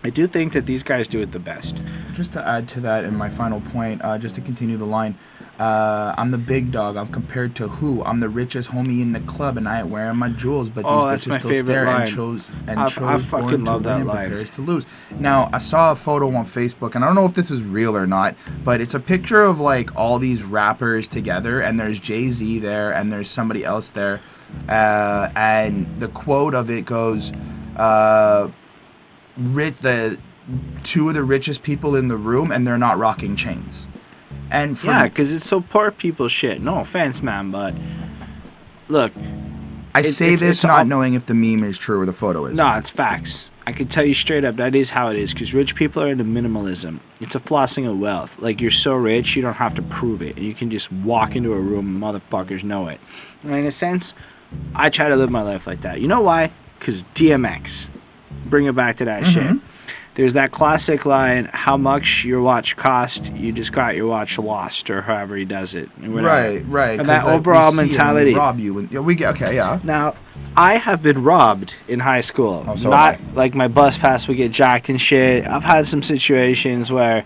I do think that these guys do it the best. Just to add to that, and my final point, just to continue the line, I'm the big dog. I'm compared to who? I'm the richest homie in the club, and I ain't wearing my jewels, but these bitches still stare line. I fucking love that line. Prepares to lose. Now, I saw a photo on Facebook, and I don't know if this is real or not, but it's a picture of like all these rappers together, and there's Jay-Z there, and there's somebody else there, and the quote of it goes, the two of the richest people in the room, and they're not rocking chains. And yeah, because it's so poor people shit. No offense, man, but look, I say this not knowing if the meme is true or the photo is. No, it's facts. I can tell you straight up that is how it is, because rich people are into minimalism. It's a flossing of wealth. Like, you're so rich, you don't have to prove it. You can just walk into a room and motherfuckers know it. And in a sense, I try to live my life like that. You know why? Because DMX. Bring it back to that shit. There's that classic line, how much your watch cost, you just got your watch lost, or however he does it. Right. And that overall mentality. Rob you. Yeah. Now, I have been robbed in high school. Oh, so not like my bus pass would get jacked and shit. I've had some situations where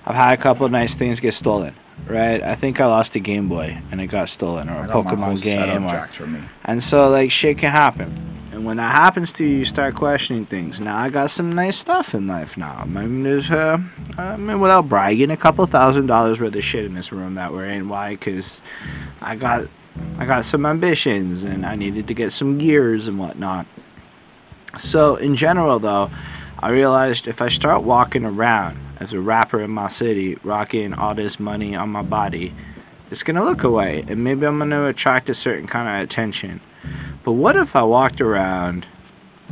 I've had a couple of nice things get stolen. Right? I think I lost a Game Boy and it got stolen, or a Pokemon game. And so, like, shit can happen. And when that happens to you, you start questioning things. Now, I got some nice stuff in life now. I mean, there's, without bragging, a couple $1,000s worth of shit in this room that we're in. Why? Because I got some ambitions, and I needed to get some gears and whatnot. So, in general, though, I realized if I start walking around as a rapper in my city, rocking all this money on my body, it's going to look away. And maybe I'm going to attract a certain kind of attention. But what if I walked around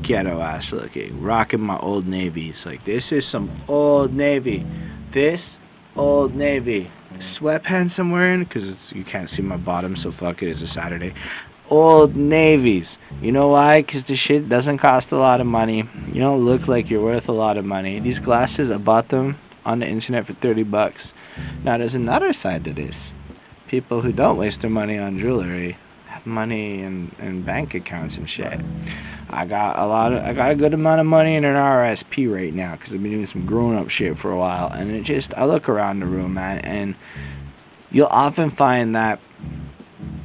ghetto ass looking, rocking my Old Navies? Like, this is some Old Navy. This Old Navy. Sweatpants I'm wearing, because you can't see my bottom, so fuck it, it's a Saturday. Old Navies. You know why? Because the shit doesn't cost a lot of money. You don't look like you're worth a lot of money. These glasses, I bought them on the internet for $30. Now, there's another side to this. People who don't waste their money on jewelry money and bank accounts and shit. I got a good amount of money in an RSP right now because I've been doing some grown-up shit for a while, and I look around the room, man, and you'll often find that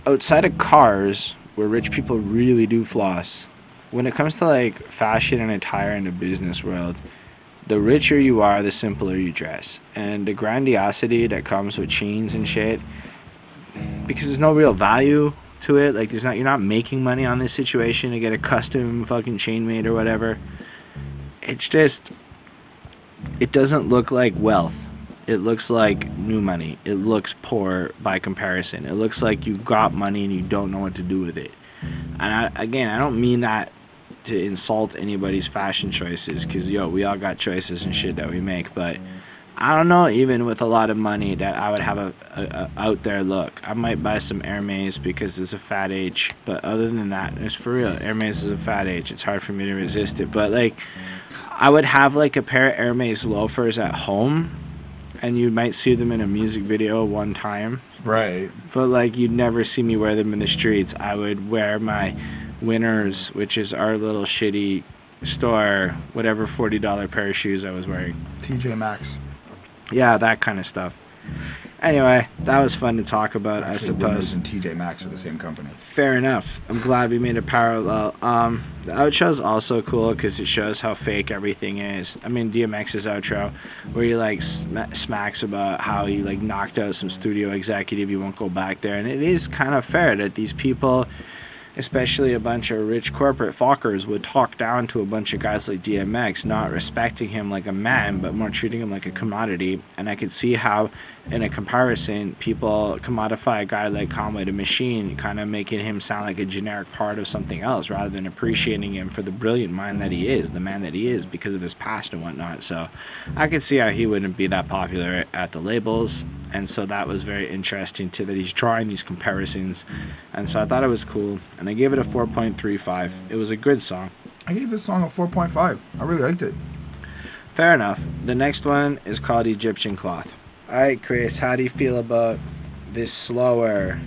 outside of cars, where rich people really do floss, when it comes to like fashion and attire in the business world, the richer you are, the simpler you dress, and the grandiosity that comes with chains and shit, because there's no real value to it. Like, you're not making money on this situation to get a custom fucking chain made or whatever. It's just, it doesn't look like wealth. It looks like new money. It looks poor by comparison. It looks like you've got money and you don't know what to do with it. And I don't mean that to insult anybody's fashion choices, because we all got choices and shit that we make, but I don't know, even with a lot of money, that I would have a out there look. I might buy some Hermes because it's a fat age, but other than that, it's for real. Hermes is a fat age. It's hard for me to resist it. But like, I would have like a pair of Hermes loafers at home, and you might see them in a music video one time. Right. But like, you'd never see me wear them in the streets. I would wear my Winners, which is our little shitty store, whatever $40 pair of shoes I was wearing. TJ Maxx. Yeah, that kind of stuff. Anyway, that was fun to talk about, actually, I suppose. Winners and TJ Maxx are the same company. Fair enough. I'm glad we made a parallel. The outro is also cool because it shows how fake everything is. I mean, DMX's outro, where he like smacks about how he like knocked out some studio executive, he won't go back there, and it is kind of fair that these people, especially a bunch of rich corporate fuckers would talk down to a bunch of guys like DMX, not respecting him like a man, but more treating him like a commodity. And I could see how, in a comparison, people commodify a guy like Conway the Machine, kind of making him sound like a generic part of something else, rather than appreciating him for the brilliant mind that he is, the man that he is, because of his past and whatnot. So I could see how he wouldn't be that popular at the labels. And so that was very interesting too, that he's drawing these comparisons. And so I thought it was cool, and I gave it a 4.35. It was a good song. I gave this song a 4.5. I really liked it. Fair enough. The next one is called Egyptian Cloth. Alright, Chris, how do you feel about this slower,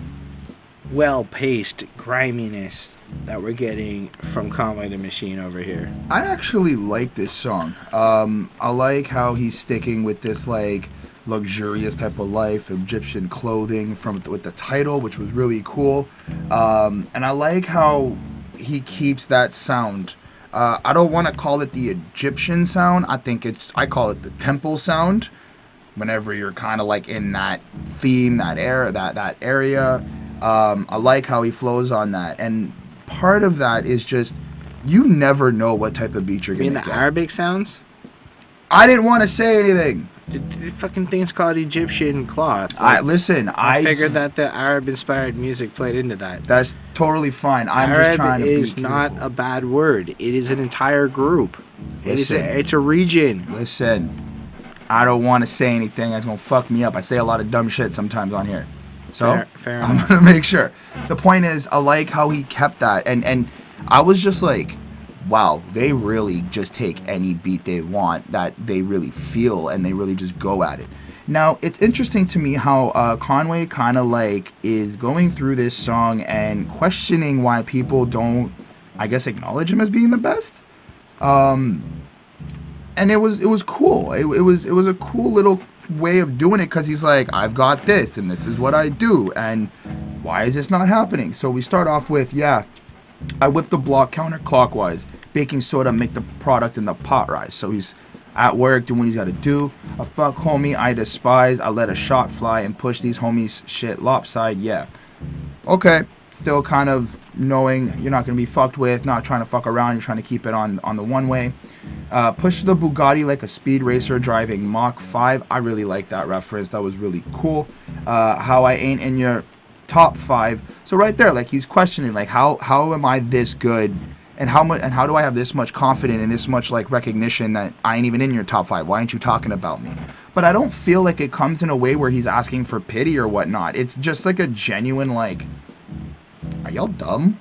well-paced griminess that we're getting from Conway the Machine over here? I actually like this song. I like how he's sticking with this like luxurious type of life, Egyptian clothing with the title, which was really cool. And I like how he keeps that sound. I don't want to call it the Egyptian sound. I call it the temple sound. Whenever you're kind of like in that theme, that era, that area, I like how he flows on that. And part of that is just, you never know what type of beat you're gonna get. The Arabic sounds? I didn't want to say anything. The fucking thing's called Egyptian Cloth. I figured that the Arab-inspired music played into that. That's totally fine. I'm just trying to be Arab is not a bad word. It is an entire group. It's a region. Listen, I don't want to say anything that's going to fuck me up. I say a lot of dumb shit sometimes on here. So, fair I'm enough. going to make sure. The point is, I like how he kept that. And I was just like, wow, they really just take any beat they want that they really feel, and they really just go at it. Now, it's interesting to me how Conway kind of like is going through this song and questioning why people don't, I guess, acknowledge him as being the best. And it was cool. It was a cool little way of doing it, because he's like, I've got this, and this is what I do, and why is this not happening? So we start off with, I whip the block counterclockwise. Baking soda make the product in the pot rise. So he's at work doing what he's got to do. A fuck homie I despise. I let a shot fly and push these homies shit lopside. Yeah. Okay. Still kind of knowing you're not going to be fucked with. Not trying to fuck around. You're trying to keep it on the one way. Push the Bugatti like a speed racer driving Mach 5. I really like that reference. That was really cool. How I ain't in your top 5. So right there, like, he's questioning, like, how am I this good, and how do I have this much confidence and this much like recognition that I ain't even in your top 5? Why aren't you talking about me? But I don't feel like it comes in a way where he's asking for pity or whatnot. It's just like a genuine, like, are y'all dumb?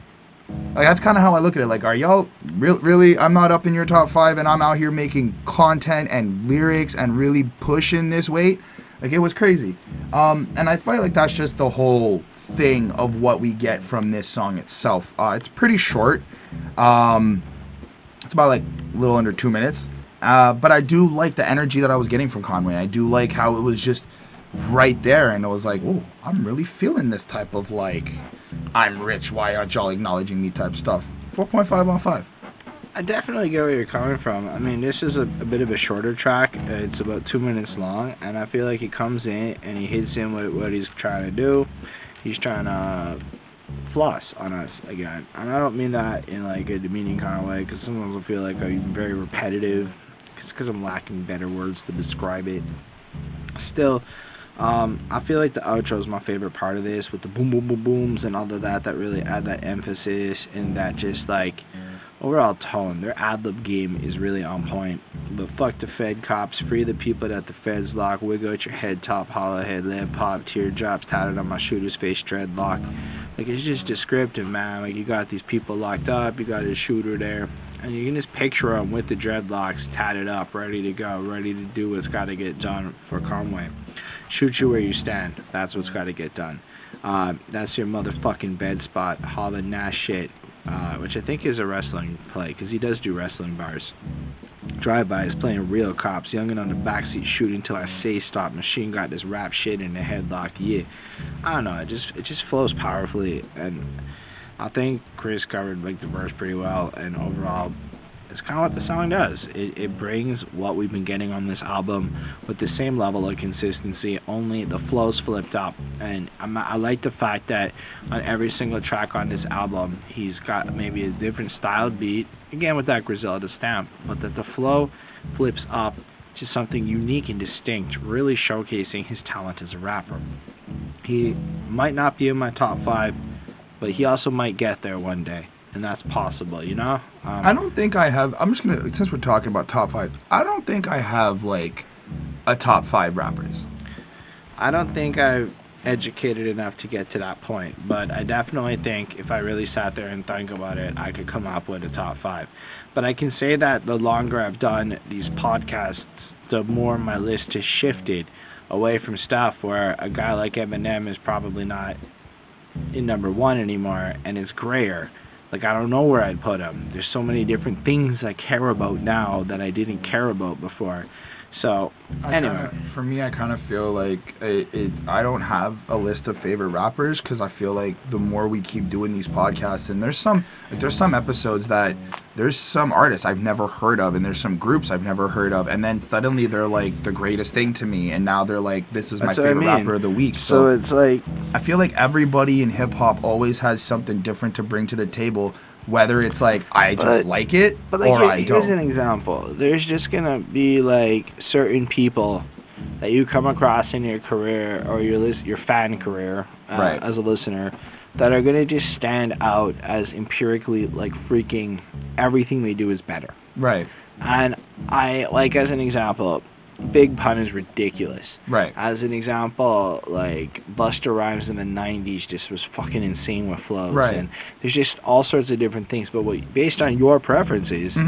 Like, that's kind of how I look at it. Like, are y'all really? I'm not up in your top 5, and I'm out here making content and lyrics and really pushing this weight. Like, it was crazy. And I feel like that's just the whole thing of what we get from this song itself. It's pretty short. It's about like a little under 2 minutes. But I do like the energy that I was getting from Conway. I do like how it was just right there, and I was like, oh, I'm really feeling this type of like, I'm rich, why aren't y'all acknowledging me type stuff. 4.5 out of 5. I definitely get where you're coming from. I mean, this is a bit of a shorter track. It's about 2 minutes long, and I feel like he comes in and he hits in with what he's trying to do. He's trying to floss on us again. And I don't mean that in like a demeaning kind of way, because sometimes I feel like I'm very repetitive. It's because I'm lacking better words to describe it. Still, I feel like the outro is my favorite part of this, with the boom boom boom booms and all of that really add that emphasis and that just like overall tone. Their ad-lib game is really on point. But fuck the Fed cops, free the people that the feds lock, wiggle at your head top, hollow head, lead pop, teardrops tatted on my shooter's face, dreadlock. Like, it's just descriptive, man. Like, you got these people locked up, you got a shooter there, and you can just picture him with the dreadlocks tatted up, ready to go, ready to do what's got to get done for Conway. Shoot you where you stand. That's what's got to get done. That's your motherfucking bed spot, hollering that shit. Which I think is a wrestling play, because he does do wrestling bars. Drive-by is playing real cops, youngin' on the backseat shooting till I say stop. Machine got this rap shit in the headlock. Yeah, I don't know. It just flows powerfully, and I think Chris covered like the verse pretty well. And overall, it's kind of what the song does. It brings what we've been getting on this album with the same level of consistency, only the flow's flipped up. And I like the fact that on every single track on this album, he's got maybe a different styled beat, again with that Griselda stamp, but that the flow flips up to something unique and distinct, really showcasing his talent as a rapper. He might not be in my top 5, but he also might get there one day. And that's possible, you know? I don't think I have... I'm just going to... Since we're talking about top 5, I don't think I have, like, a top 5 rappers. I don't think I'm educated enough to get to that point. But I definitely think if I really sat there and think about it, I could come up with a top 5. But I can say that the longer I've done these podcasts, the more my list has shifted away from stuff where a guy like Eminem is probably not in number 1 anymore, and it's grayer. Like, I don't know where I'd put him. There's so many different things I care about now that I didn't care about before. So, anyway. For me, I kind of feel like I don't have a list of favorite rappers because I feel like the more we keep doing these podcasts, and there's some episodes that there's some artists I've never heard of, and there's some groups I've never heard of, and then suddenly they're like the greatest thing to me, and now they're like, this is my favorite rapper of the week. So it's like, I feel like everybody in hip hop always has something different to bring to the table. Whether it's like I just like it or I don't. Here's an example. There's just gonna be like certain people that you come across in your career or your fan career as a listener that are gonna just stand out as empirically like freaking everything they do is better. Right. And I like, as an example, Big Pun is ridiculous. Right. As an example, like Busta Rhymes in the 90s just was fucking insane with flows. Right. And there's just all sorts of different things. But based on your preferences,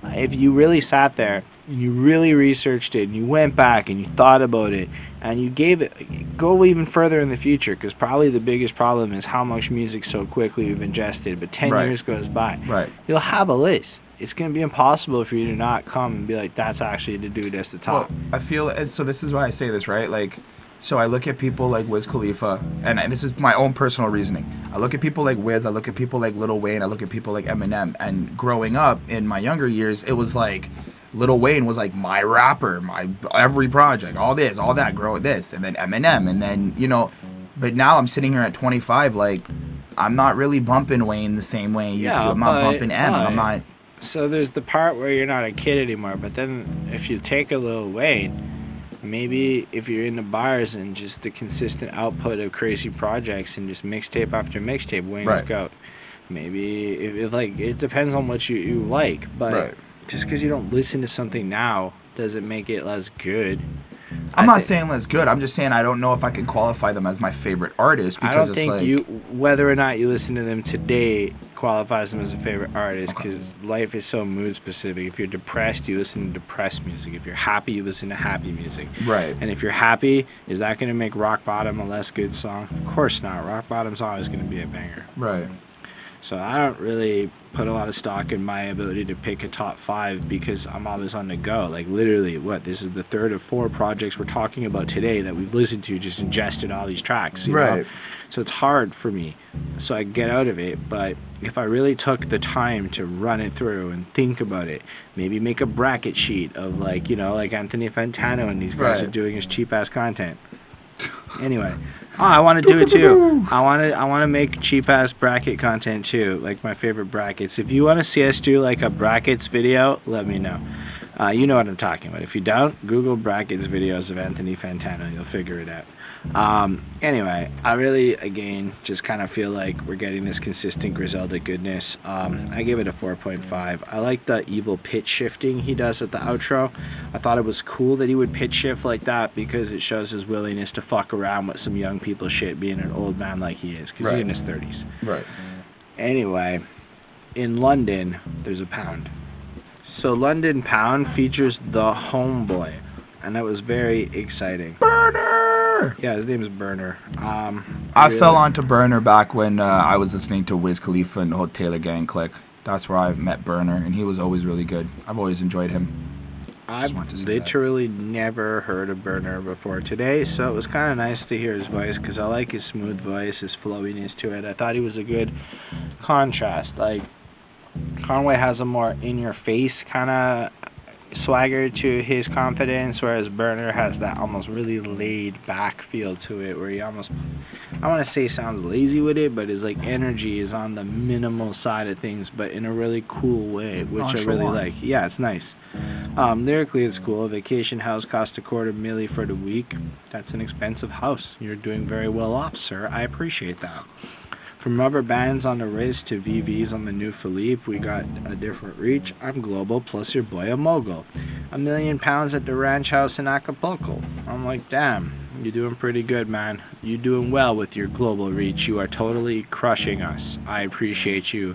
if you really sat there and you really researched it and you went back and you thought about it and you gave it, go even further in the future, because probably the biggest problem is how much music so quickly we've ingested. But 10 years goes by. Right. You'll have a list. It's going to be impossible for you to not come and be like, that's actually the dude that's the top. Well, I feel, so this is why I say this, right? Like, so I look at people like Wiz Khalifa, and this is my own personal reasoning. I look at people like Wiz, I look at people like Lil Wayne, I look at people like Eminem, and growing up in my younger years, it was like, Lil Wayne was like my rapper, my every project, all this, all that, grow this, and then Eminem, and then, you know, but now I'm sitting here at 25, like, I'm not really bumping Wayne the same way I used to. I'm not bumping M, I'm not... So there's the part where you're not a kid anymore, but then if you take a Lil Wayne, maybe if you're in the bars and just the consistent output of crazy projects and just mixtape after mixtape, Wayne is GOAT. Maybe if like, it depends on what you like, but just because you don't listen to something now doesn't make it less good. I'm not saying less good. I'm just saying I don't know if I can qualify them as my favorite artist, because I don't think whether or not you listen to them today qualifies them as a favorite artist, because life is so mood specific. If you're depressed, you listen to depressed music. If you're happy, you listen to happy music. Right. And if you're happy, is that going to make Rock Bottom a less good song? Of course not. Rock Bottom's always going to be a banger. Right. So I don't really put a lot of stock in my ability to pick a top 5 because I'm always on the go. Like, literally, this is the 3rd of 4 projects we're talking about today that we've listened to, just ingested all these tracks. You know? So it's hard for me. So I get out of it. But if I really took the time to run it through and think about it, maybe make a bracket sheet of, like, you know, like Anthony Fantano and these guys are doing his cheap-ass content. Anyway. Oh, I want to do it too. I want to make cheap ass bracket content too, like my favorite brackets. If you want to see us do like a brackets video, let me know. You know what I'm talking about. If you don't, Google brackets videos of Anthony Fantano. You'll figure it out. Anyway, I really, again, just kind of feel like we're getting this consistent Griselda goodness. I give it a 4.5. I like the evil pitch shifting he does at the outro. I thought it was cool that he would pitch shift like that because it shows his willingness to fuck around with some young people shit, being an old man like he is, because he's in his 30s. Right. Anyway, in London, there's a pound. So London Pound features the Homeboy, and that was very exciting. Berner! Yeah, his name is Berner. I fell onto Berner back when I was listening to Wiz Khalifa and the whole Taylor Gang clique. That's where I met Berner, and he was always really good. I've always enjoyed him. I've literally never heard of Berner before today, so it was kind of nice to hear his voice, because I like his smooth voice, his flowiness to it. I thought he was a good contrast. Like, Conway has a more in-your-face kind of swagger to his confidence, whereas Berner has that almost really laid-back feel to it, where he almost, I want to say sounds lazy with it, but his like energy is on the minimal side of things, but in a really cool way, which I really like. Yeah, it's nice. Lyrically, it's cool. A vacation house cost $250,000 for the week. That's an expensive house. You're doing very well off, sir. I appreciate that. From rubber bands on the wrist to VVs on the new Philippe, we got a different reach. I'm global, plus your boy a mogul. £1 million at the ranch house in Acapulco. I'm like, damn, you're doing pretty good, man. You're doing well with your global reach. You are totally crushing us. I appreciate you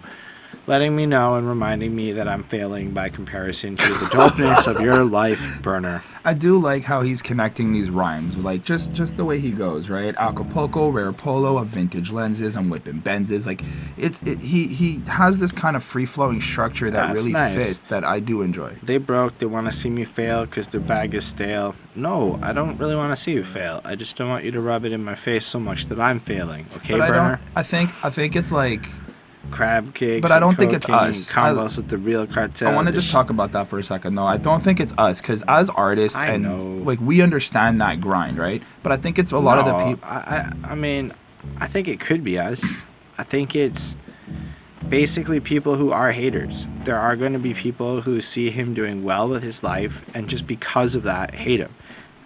letting me know and reminding me that I'm failing by comparison to the dopeness of your life, Berner. I do like how he's connecting these rhymes, like just the way he goes, right? Acapulco, rare polo, a vintage lenses, I'm whipping Benzes. Like he has this kind of free flowing structure that really fits, that I do enjoy. They broke. They want to see me fail because their bag is stale. No, I don't really want to see you fail. I just don't want you to rub it in my face so much that I'm failing. Okay, but Berner? I think it's like crab cakes, but I don't think it's us. Combos with the real cartel. I want to just talk about that for a second. No, I don't think it's us, because as artists, like we understand that grind, right? But I think it's a lot of the people. I mean, I think it could be us. I think it's basically people who are haters. There are going to be people who see him doing well with his life, and just because of that, hate him.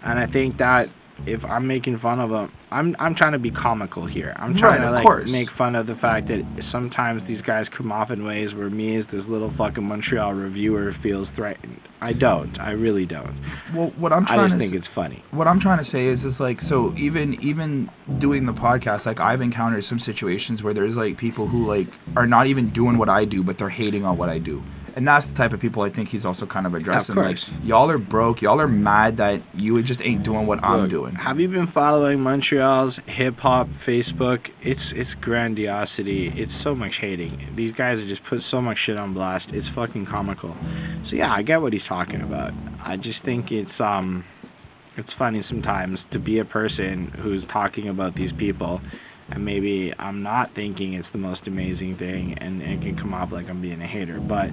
And I think that if I'm making fun of him, I'm trying to be comical here. I'm trying to make fun of the fact that sometimes these guys come off in ways where me as this little fucking Montreal reviewer feels threatened. I don't. I really don't. Well, I just think it's funny. What I'm trying to say is like, so even doing the podcast, like I've encountered some situations where there's like people who like are not even doing what I do, but they're hating on what I do. And that's the type of people I think he's also kind of addressing. Like, y'all are broke. Y'all are mad that you just ain't doing what I'm doing. Have you been following Montreal's hip-hop Facebook? It's grandiosity. It's so much hating. These guys just put so much shit on blast. It's fucking comical. So, yeah, I get what he's talking about. I just think it's funny sometimes to be a person who's talking about these people, and maybe I'm not thinking it's the most amazing thing, and it can come off like I'm being a hater. But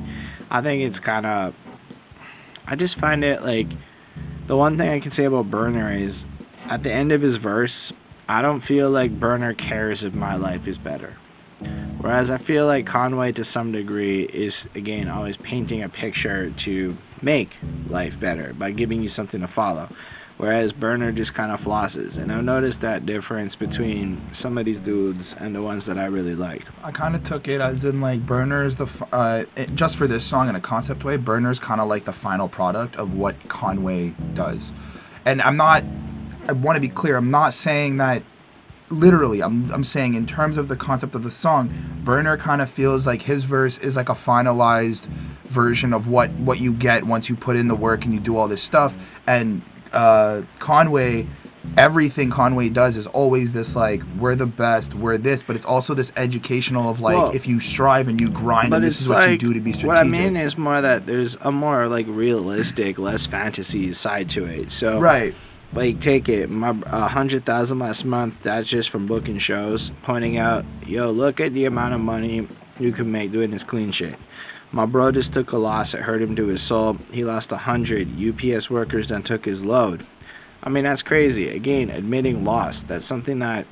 I think it's kind of, I just find it like, the one thing I can say about Berner is, at the end of his verse, I don't feel like Berner cares if my life is better. Whereas I feel like Conway, to some degree, is, again, always painting a picture to make life better by giving you something to follow. Whereas Berner just kind of flosses. And I've noticed that difference between some of these dudes and the ones that I really like. I kind of took it as in, like, Berner is just for this song in a concept way, Berner's kind of like the final product of what Conway does. And I want to be clear, I'm not saying that literally. I'm saying in terms of the concept of the song, Berner kind of feels like his verse is like a finalized version of what you get once you put in the work and you do all this stuff. And Conway, everything Conway does is always this like, we're the best, we're this, but it's also this educational of like, well, if you strive and you grind, and this is what you do to be strategic. What I mean is more that there's a more like realistic, less fantasy side to it. So right, like take it, my 100,000 last month. That's just from booking shows, pointing out, yo, look at the amount of money you can make doing this clean shit. My bro just took a loss. It hurt him to his soul. He lost 100. UPS workers done took his load. I mean, that's crazy. Again, admitting loss. That's something that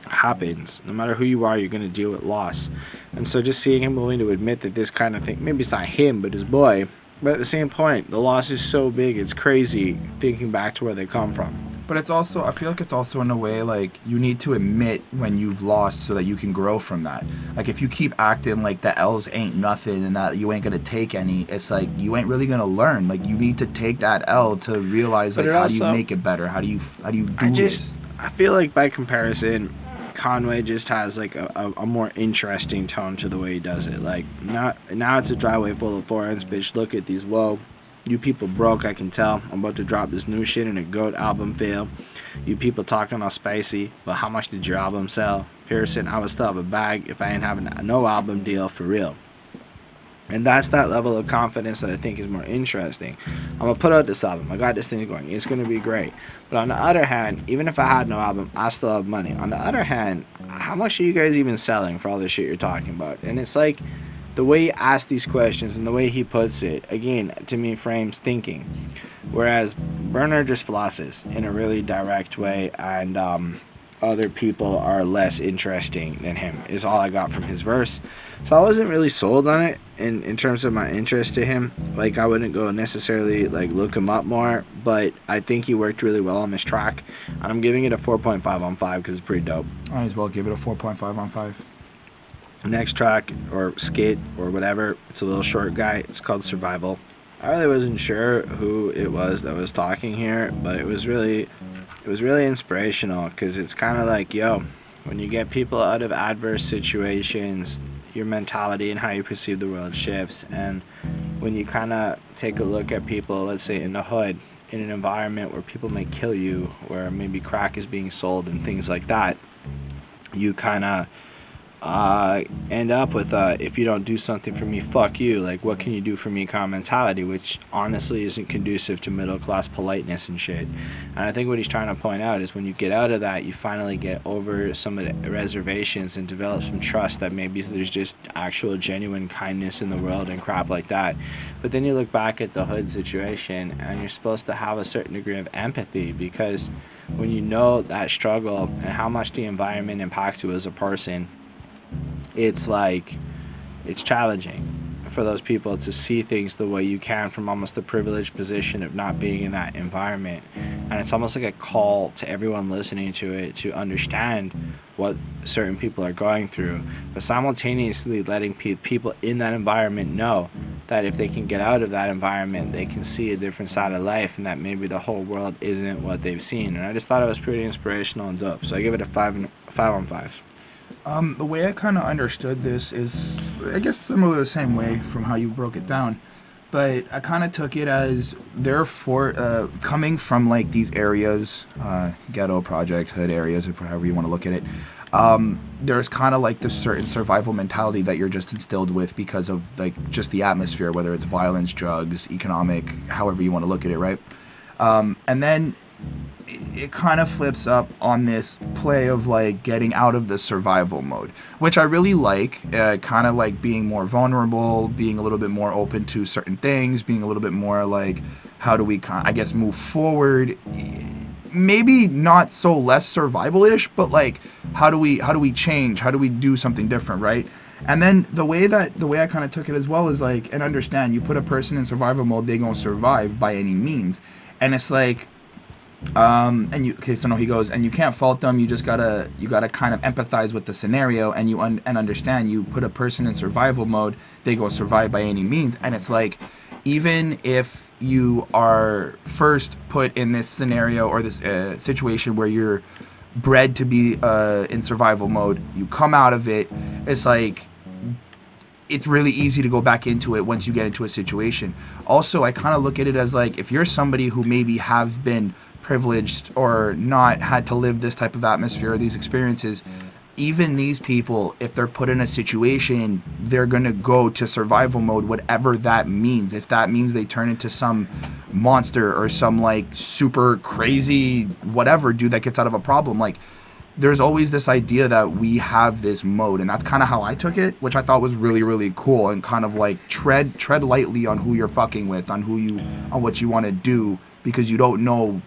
happens. No matter who you are, you're going to deal with loss. And so just seeing him willing to admit that this kind of thing, maybe it's not him, but his boy. But at the same point, the loss is so big, it's crazy thinking back to where they come from. But it's also, I feel like it's also in a way like you need to admit when you've lost so that you can grow from that. Like if you keep acting like the L's ain't nothing and that you ain't gonna take any, it's like you ain't really gonna learn. Like you need to take that L to realize like how do you make it better? How do you do this? I feel like by comparison, Conway just has like a more interesting tone to the way he does it. Like now it's a driveway full of foreigns, bitch. Look at these, whoa. You people broke, I can tell. I'm about to drop this new shit and a GOAT album fail. You people talking all spicy, but how much did your album sell? Pearson, I would still have a bag if I ain't having no album deal for real. And that's that level of confidence that I think is more interesting. I'm going to put out this album. I got this thing going. It's going to be great. But on the other hand, even if I had no album, I still have money. On the other hand, how much are you guys even selling for all this shit you're talking about? And it's like, the way he asks these questions and the way he puts it, again, to me, frames thinking. Whereas Berner just flosses in a really direct way, and other people are less interesting than him, is all I got from his verse. So I wasn't really sold on it in terms of my interest to him. Like, I wouldn't go necessarily, like, look him up more, but I think he worked really well on this track. And I'm giving it a 4.5 on 5 because it's pretty dope. I as well give it a 4.5 on 5. Next track, or skit, or whatever, it's a little short guy. It's called Survival. I really wasn't sure who it was that was talking here, but it was really inspirational, because it's kind of like, yo, when you get people out of adverse situations, your mentality and how you perceive the world shifts. And when you kind of take a look at people, let's say in the hood, in an environment where people may kill you, where maybe crack is being sold and things like that, you kind of end up with if you don't do something for me, fuck you, like, what can you do for me kind of mentality, which honestly isn't conducive to middle class politeness and shit. And I think what he's trying to point out is when you get out of that, you finally get over some of the reservations and develop some trust that maybe there's just actual genuine kindness in the world and crap like that. But then you look back at the hood situation and you're supposed to have a certain degree of empathy, because when you know that struggle and how much the environment impacts you as a person, it's like, it's challenging for those people to see things the way you can from almost the privileged position of not being in that environment. And it's almost like a call to everyone listening to it to understand what certain people are going through, but simultaneously letting people in that environment know that if they can get out of that environment, they can see a different side of life, and that maybe the whole world isn't what they've seen. And I just thought it was pretty inspirational and dope, so I give it a 5 on 5. The way I kind of understood this is, I guess, similar the same way from how you broke it down. But I kind of took it as, therefore, coming from, like, these areas, ghetto, project, hood areas, if however you want to look at it, there's kind of, like, this certain survival mentality that you're just instilled with because of, like, just the atmosphere, whether it's violence, drugs, economic, however you want to look at it, right? And then it kind of flips up on this play of, like, getting out of the survival mode, which I really like, kind of like being more vulnerable, being a little bit more open to certain things, being a little bit more like, how do we, I guess, move forward, maybe not so less survival-ish, but like, how do we change, how do we do something different, right? And then the way I kind of took it as well is like, and understand, you put a person in survival mode, they gonna survive by any means, and it's like, he goes, and you can't fault them, you gotta kind of empathize with the scenario, and and understand, you put a person in survival mode, they go survive by any means. And it's like, even if you are first put in this scenario or this situation where you're bred to be in survival mode, you come out of it, it's like, it's really easy to go back into it once you get into a situation. Also, I kind of look at it as like, if you're somebody who maybe have been privileged or not had to live this type of atmosphere or these experiences, even these people, if they're put in a situation, they're gonna go to survival mode, whatever that means. If that means they turn into some monster or some, like, super crazy whatever dude that gets out of a problem, like, there's always this idea that we have this mode, and that's kind of how I took it, which I thought was really, really cool, and kind of like tread lightly on who you're fucking with, on what you want to do, because you don't know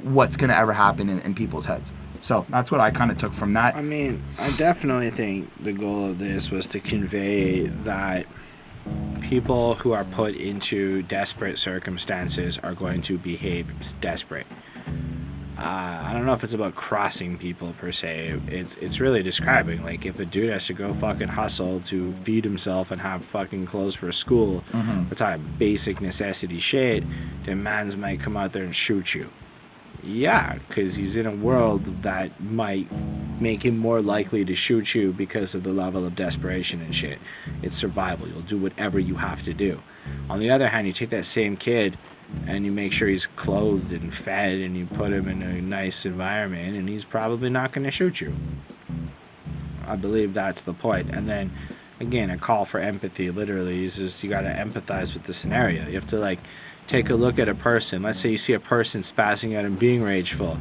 what's going to ever happen in people's heads. So that's what I kind of took from that. I mean, I definitely think the goal of this was to convey that people who are put into desperate circumstances are going to behave desperate. I don't know if it's about crossing people per se. It's really describing, like, if a dude has to go fucking hustle to feed himself and have fucking clothes for school, we're talking basic necessity shit, then mans might come out there and shoot you. Yeah, because he's in a world that might make him more likely to shoot you because of the level of desperation and shit. It's survival. You'll do whatever you have to do. On the other hand, you take that same kid and you make sure he's clothed and fed and you put him in a nice environment, and he's probably not going to shoot you. I believe that's the point. And then, again, a call for empathy literally is just, you got to empathize with the scenario. You have to, like, take a look at a person. Let's say you see a person spazzing out and being rageful,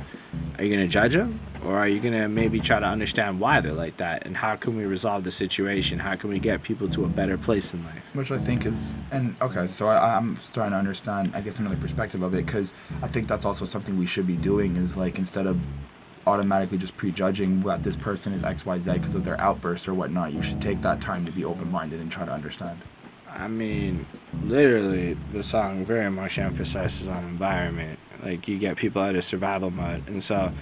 Are you going to judge them? Or are you going to maybe try to understand why they're like that? And how can we resolve the situation? How can we get people to a better place in life? Which I think is, and okay, so I'm starting to understand, I guess, another perspective of it, because I think that's also something we should be doing, is like, instead of automatically just prejudging that this person is XYZ because of their outbursts or whatnot, you should take that time to be open-minded and try to understand. I mean, literally, the song very much emphasizes on environment. Like, you get people out of survival mode. And so,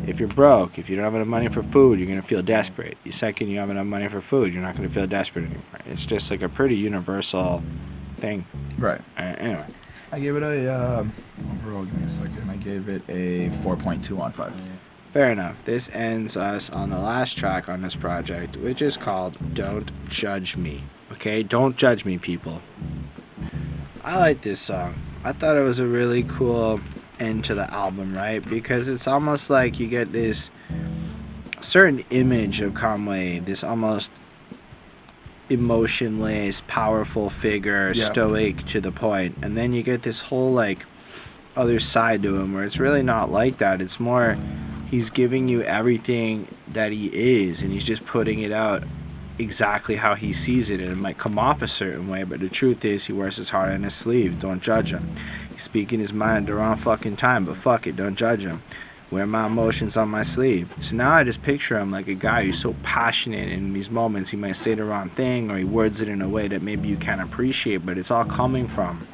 if you're broke, if you don't have enough money for food, you're going to feel desperate. The second you have enough money for food, you're not going to feel desperate anymore. It's just like a pretty universal thing. Right. Anyway. I gave it a, overall, give me a second, I gave it a 4.2 on 5. Fair enough. This ends us on the last track on this project, which is called Don't Judge Me. Okay? Don't judge me, people. I like this song. I thought it was a really cool end to the album, right? Because it's almost like you get this certain image of Conway, this almost emotionless, powerful figure, stoic to the point. And then you get this whole, like, other side to him where it's really not like that. It's more, he's giving you everything that he is, and he's just putting it out exactly how he sees it, and it might come off a certain way, but the truth is he wears his heart on his sleeve. Don't judge him. He's speaking his mind at the wrong fucking time, but fuck it, don't judge him. Wear my emotions on my sleeve. So now I just picture him like a guy who's so passionate in these moments. He might say the wrong thing, or he words it in a way that maybe you can't appreciate, but it's all coming from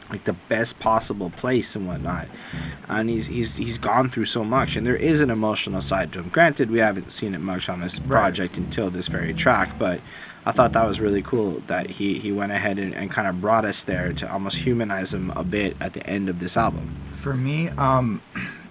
like the best possible place and whatnot. And he's gone through so much, and there is an emotional side to him. Granted, we haven't seen it much on this project until this very track, but I thought that was really cool that he went ahead and kind of brought us there to almost humanize him a bit at the end of this album. For me,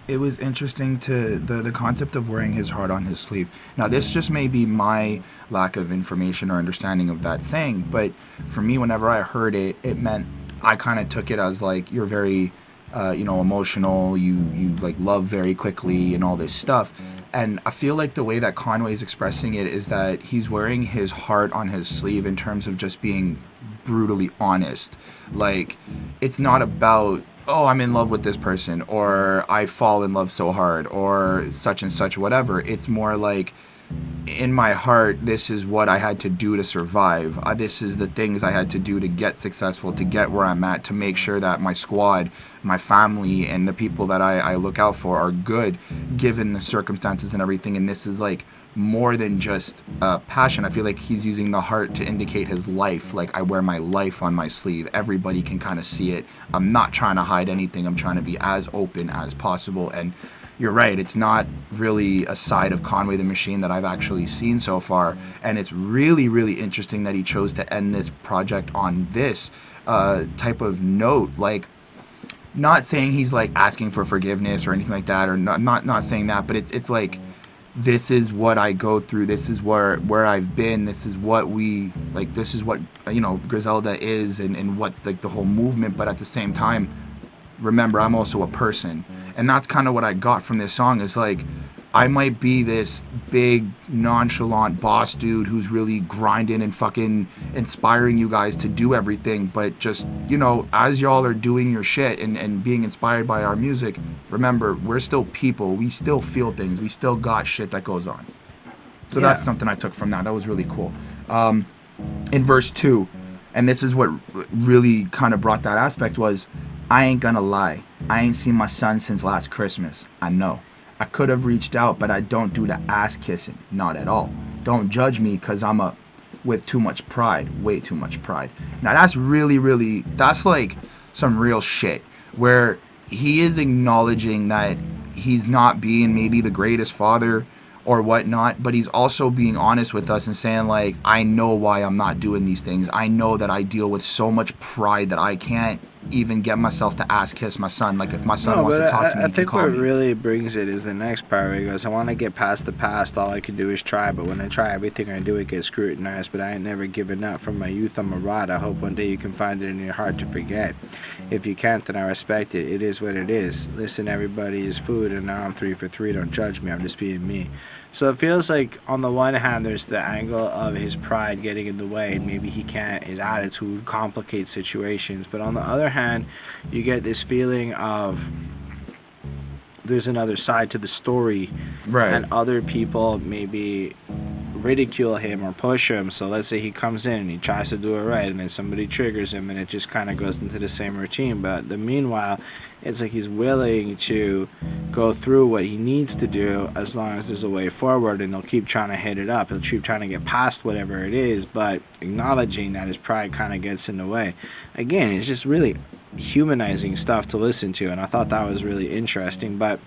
it was interesting to the concept of wearing his heart on his sleeve. Now, this just may be my lack of information or understanding of that saying, but for me, whenever I heard it, it meant, I kind of took it as like, you're very emotional, you like love very quickly and all this stuff. And I feel like the way that Conway is expressing it is that he's wearing his heart on his sleeve in terms of just being brutally honest. Like, it's not about, oh, I'm in love with this person, or I fall in love so hard, or such and such, whatever. It's more like, in my heart, this is what I had to do to survive. This is the things I had to do to get successful, to get where I'm at, to make sure that my squad, my family, and the people that I look out for are good, given the circumstances and everything. And this is like more than just passion. I feel like he's using the heart to indicate his life. Like, I wear my life on my sleeve. Everybody can kind of see it. I'm not trying to hide anything. I'm trying to be as open as possible. And you're right, it's not really a side of Conway the Machine that I've actually seen so far, and it's really, really interesting that he chose to end this project on this type of note. Like, not saying he's like asking for forgiveness or anything like that, or not saying that, but it's like, this is what I go through, this is where I've been, this is what this is what Griselda is, and what like the whole movement. But at the same time, remember, I'm also a person. And that's kind of what I got from this song, is like, I might be this big, nonchalant boss dude who's really grinding and fucking inspiring you guys to do everything, but just, as y'all are doing your shit and being inspired by our music, remember, we're still people. We still feel things. We still got shit that goes on. So that's something I took from that. That was really cool. In verse 2, and this is what really kind of brought that aspect, was, I ain't gonna lie, I ain't seen my son since last Christmas. I know. I could have reached out, but I don't do the ass kissing. Not at all. Don't judge me because I'm with too much pride. Way too much pride. Now that's really, that's like some real shit. Where he is acknowledging that he's not being maybe the greatest father or whatnot, but he's also being honest with us and saying, like, I know why I'm not doing these things. I know that I deal with so much pride that I can't even get myself to ass kiss my son. Like, if my son wants to talk to me, I think what really brings it is the next part where he goes, I want to get past the past, all I can do is try, but when I try everything I do, it gets scrutinized, but I ain't never given up. From my youth, I'm a rod. I hope one day you can find it in your heart to forget. If you can't, then I respect it. It is what it is. Listen, everybody is food, and now I'm 3 for 3. Don't judge me. I'm just being me. So it feels like, on the one hand, there's the angle of his pride getting in the way, and maybe he can't, his attitude complicates situations. But on the other hand, you get this feeling of there's another side to the story, Right. and other people maybe ridicule him or push him. So let's say he comes in and he tries to do it right, and then somebody triggers him, and it just kind of goes into the same routine. But the meanwhile, it's like he's willing to go through what he needs to do as long as there's a way forward, and he'll keep trying to hit it up. He'll keep trying to get past whatever it is, but acknowledging that his pride kind of gets in the way. Again, it's just really humanizing stuff to listen to, and I thought that was really interesting, but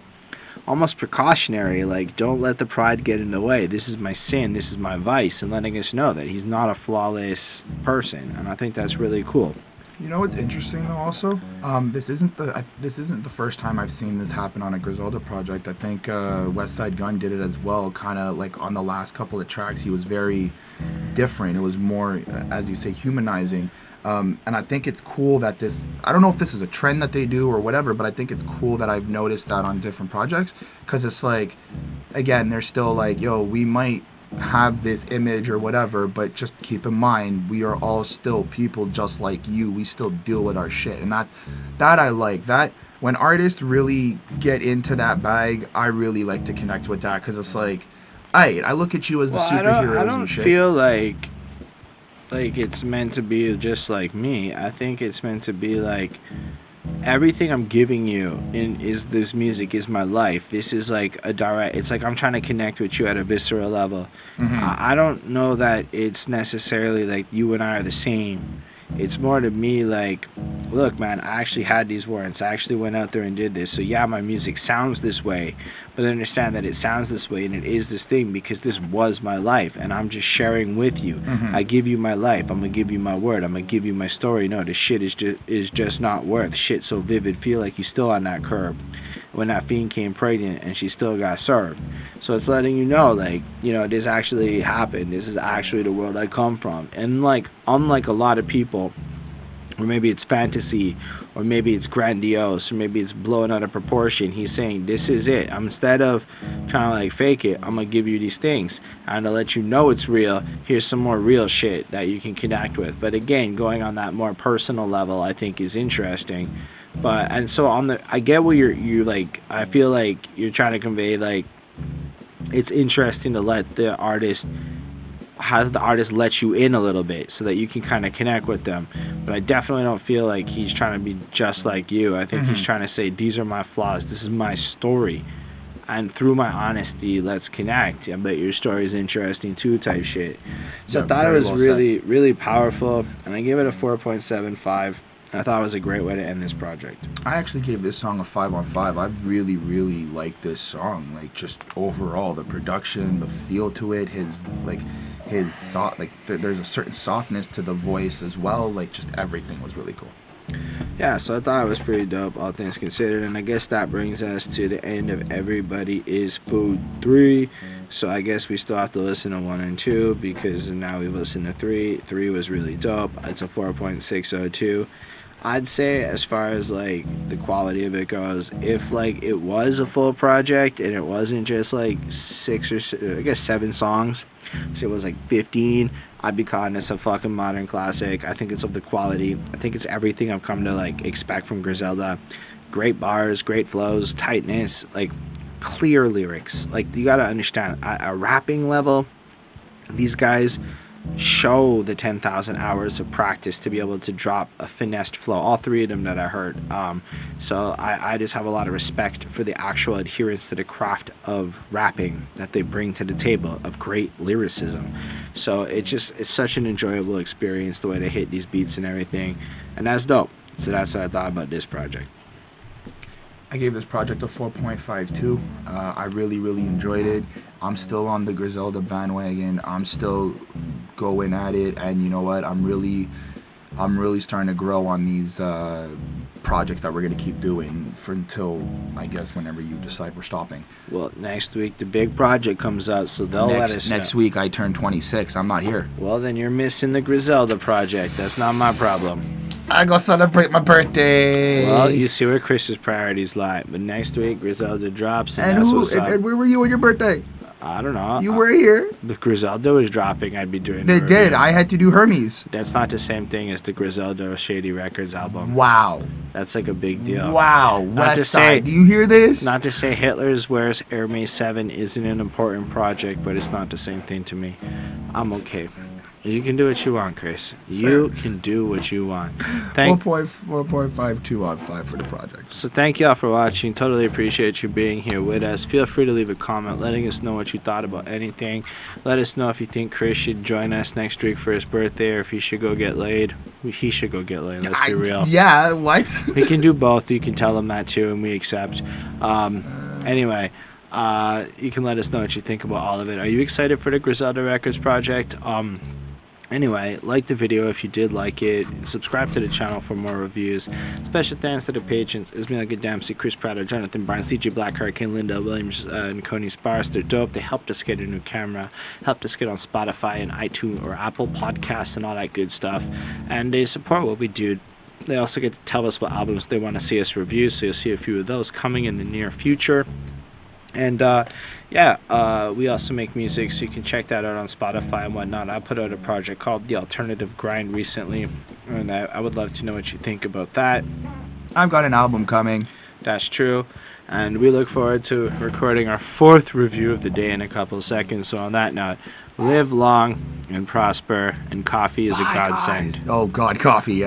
almost precautionary, like, don't let the pride get in the way. This is my sin, this is my vice, and letting us know that he's not a flawless person, and I think that's really cool. You know what's interesting though also? This isn't the first time I've seen this happen on a Griselda project. I think West Side Gun did it as well, kind of like on the last couple of tracks. He was very different. It was more, as you say, humanizing. And I think it's cool that this, I don't know if this is a trend that they do or whatever, but I think it's cool that I've noticed that on different projects, because it's like, again, they're still like, yo, we might have this image or whatever, but just keep in mind, we are all still people just like you. We still deal with our shit. And that I like. That when artists really get into that bag, I really like to connect with that, because it's like, I look at you as the superheroes I don't and shit. feel like it's meant to be just like me. I think it's meant to be like, everything I'm giving you is this music is my life. This is like a direct, it's like I'm trying to connect with you at a visceral level. I don't know that it's necessarily like you and I are the same. It's more to me like, look, man, I actually had these warrants. I actually went out there and did this. So yeah, my music sounds this way, but understand that it sounds this way and it is this thing because this was my life, and I'm just sharing with you. I give you my life. I'm gonna give you my word. I'm gonna give you my story. No, this shit is just not worth shit. So vivid, feel like you're still on that curb when that fiend came pregnant and she still got served. So it's letting you know, like, you know, this actually happened. This is actually the world I come from. And like, unlike a lot of people, or maybe it's fantasy, or maybe it's grandiose, or maybe it's blown out of proportion, he's saying, this is it. Instead of trying to like fake it, I'm gonna give you these things, and to let you know it's real, here's some more real shit that you can connect with. But again, going on that more personal level, I think is interesting. But, and so on the, I get what you're like, I feel like you're trying to convey, like, it's interesting to let the artist, has the artist let you in a little bit so that you can kind of connect with them. But I definitely don't feel like he's trying to be just like you. I think he's trying to say, these are my flaws, this is my story, and through my honesty, let's connect. I bet your story is interesting too, type shit. So I thought it was really powerful, and I give it a 4.75. I thought it was a great way to end this project. I actually gave this song a 5 on 5. I really like this song. Like, just overall, the production, the feel to it, there's a certain softness to the voice as well. Like, just everything was really cool. Yeah, so I thought it was pretty dope, all things considered. And I guess that brings us to the end of Everybody Is Food 3. So I guess we still have to listen to 1 and 2, because now we've listened to 3. 3 was really dope. It's a 4.602. I'd say, as far as like the quality of it goes, if like it was a full project and it wasn't just like 7 songs, so it was like 15, I'd be calling this a fucking modern classic. I think it's of the quality. I think it's everything I've come to like expect from Griselda. Great bars, great flows, tightness, like clear lyrics. Like, you gotta understand, at a rapping level, these guys show the 10,000 hours of practice to be able to drop a finessed flow. All 3 of them that I heard. So I just have a lot of respect for the actual adherence to the craft of rapping that they bring to the table, of great lyricism. So it's such an enjoyable experience, the way they hit these beats and everything, and that's dope. So that's what I thought about this project. I gave this project a 4.52. I really enjoyed it. I'm still on the Griselda bandwagon. I'm still going at it, and you know what? I'm really starting to grow on these projects that we're gonna keep doing until I guess whenever you decide we're stopping. Well, next week the big project comes out, so they'll let us know. Next week I turn 26. I'm not here. Well, then you're missing the Griselda project. That's not my problem. I go celebrate my birthday. Well, you see where Chris's priorities lie. But next week Griselda drops, and that's what's up. And where were you on your birthday? I don't know. You were here. If Griselda was dropping, I'd be doing They the did. review. I had to do Hermes. That's not the same thing as the Griselda Shady Records album. Wow. That's like a big deal. Wow. Not to West say- Side. Do you hear this? Not to say Hitler's Wears Hermes 7 isn't an important project, but it's not the same thing to me. I'm okay. You can do what you want, Chris. You can do what you want. 4.52 on 5 for the project. So thank y'all for watching. Totally appreciate you being here with us. Feel free to leave a comment letting us know what you thought about anything. Let us know if you think Chris should join us next week for his birthday or if he should go get laid. He should go get laid, let's be real. Yeah, what? We can do both. You can tell him that too and we accept. Anyway, you can let us know what you think about all of it. Are you excited for the Griselda Records project? Anyway, like the video if you did like it. Subscribe to the channel for more reviews. Special thanks to the patrons: Ismail Dempsey, Chris Prater, Jonathan Barnes, CJ Black, Hurricane, Linda Williams, and Coney Sparse. They're dope. They helped us get a new camera, helped us get on Spotify and iTunes or Apple Podcasts and all that good stuff. And they support what we do. They also get to tell us what albums they want to see us review, so you'll see a few of those coming in the near future. And we also make music, so you can check that out on Spotify and whatnot. I put out a project called The Alternative Grind recently, and I would love to know what you think about that. I've got an album coming. That's true. And we look forward to recording our 4th review of the day in a couple of seconds. So on that note, live long and prosper, and coffee is a godsend. Oh, God, coffee, yeah.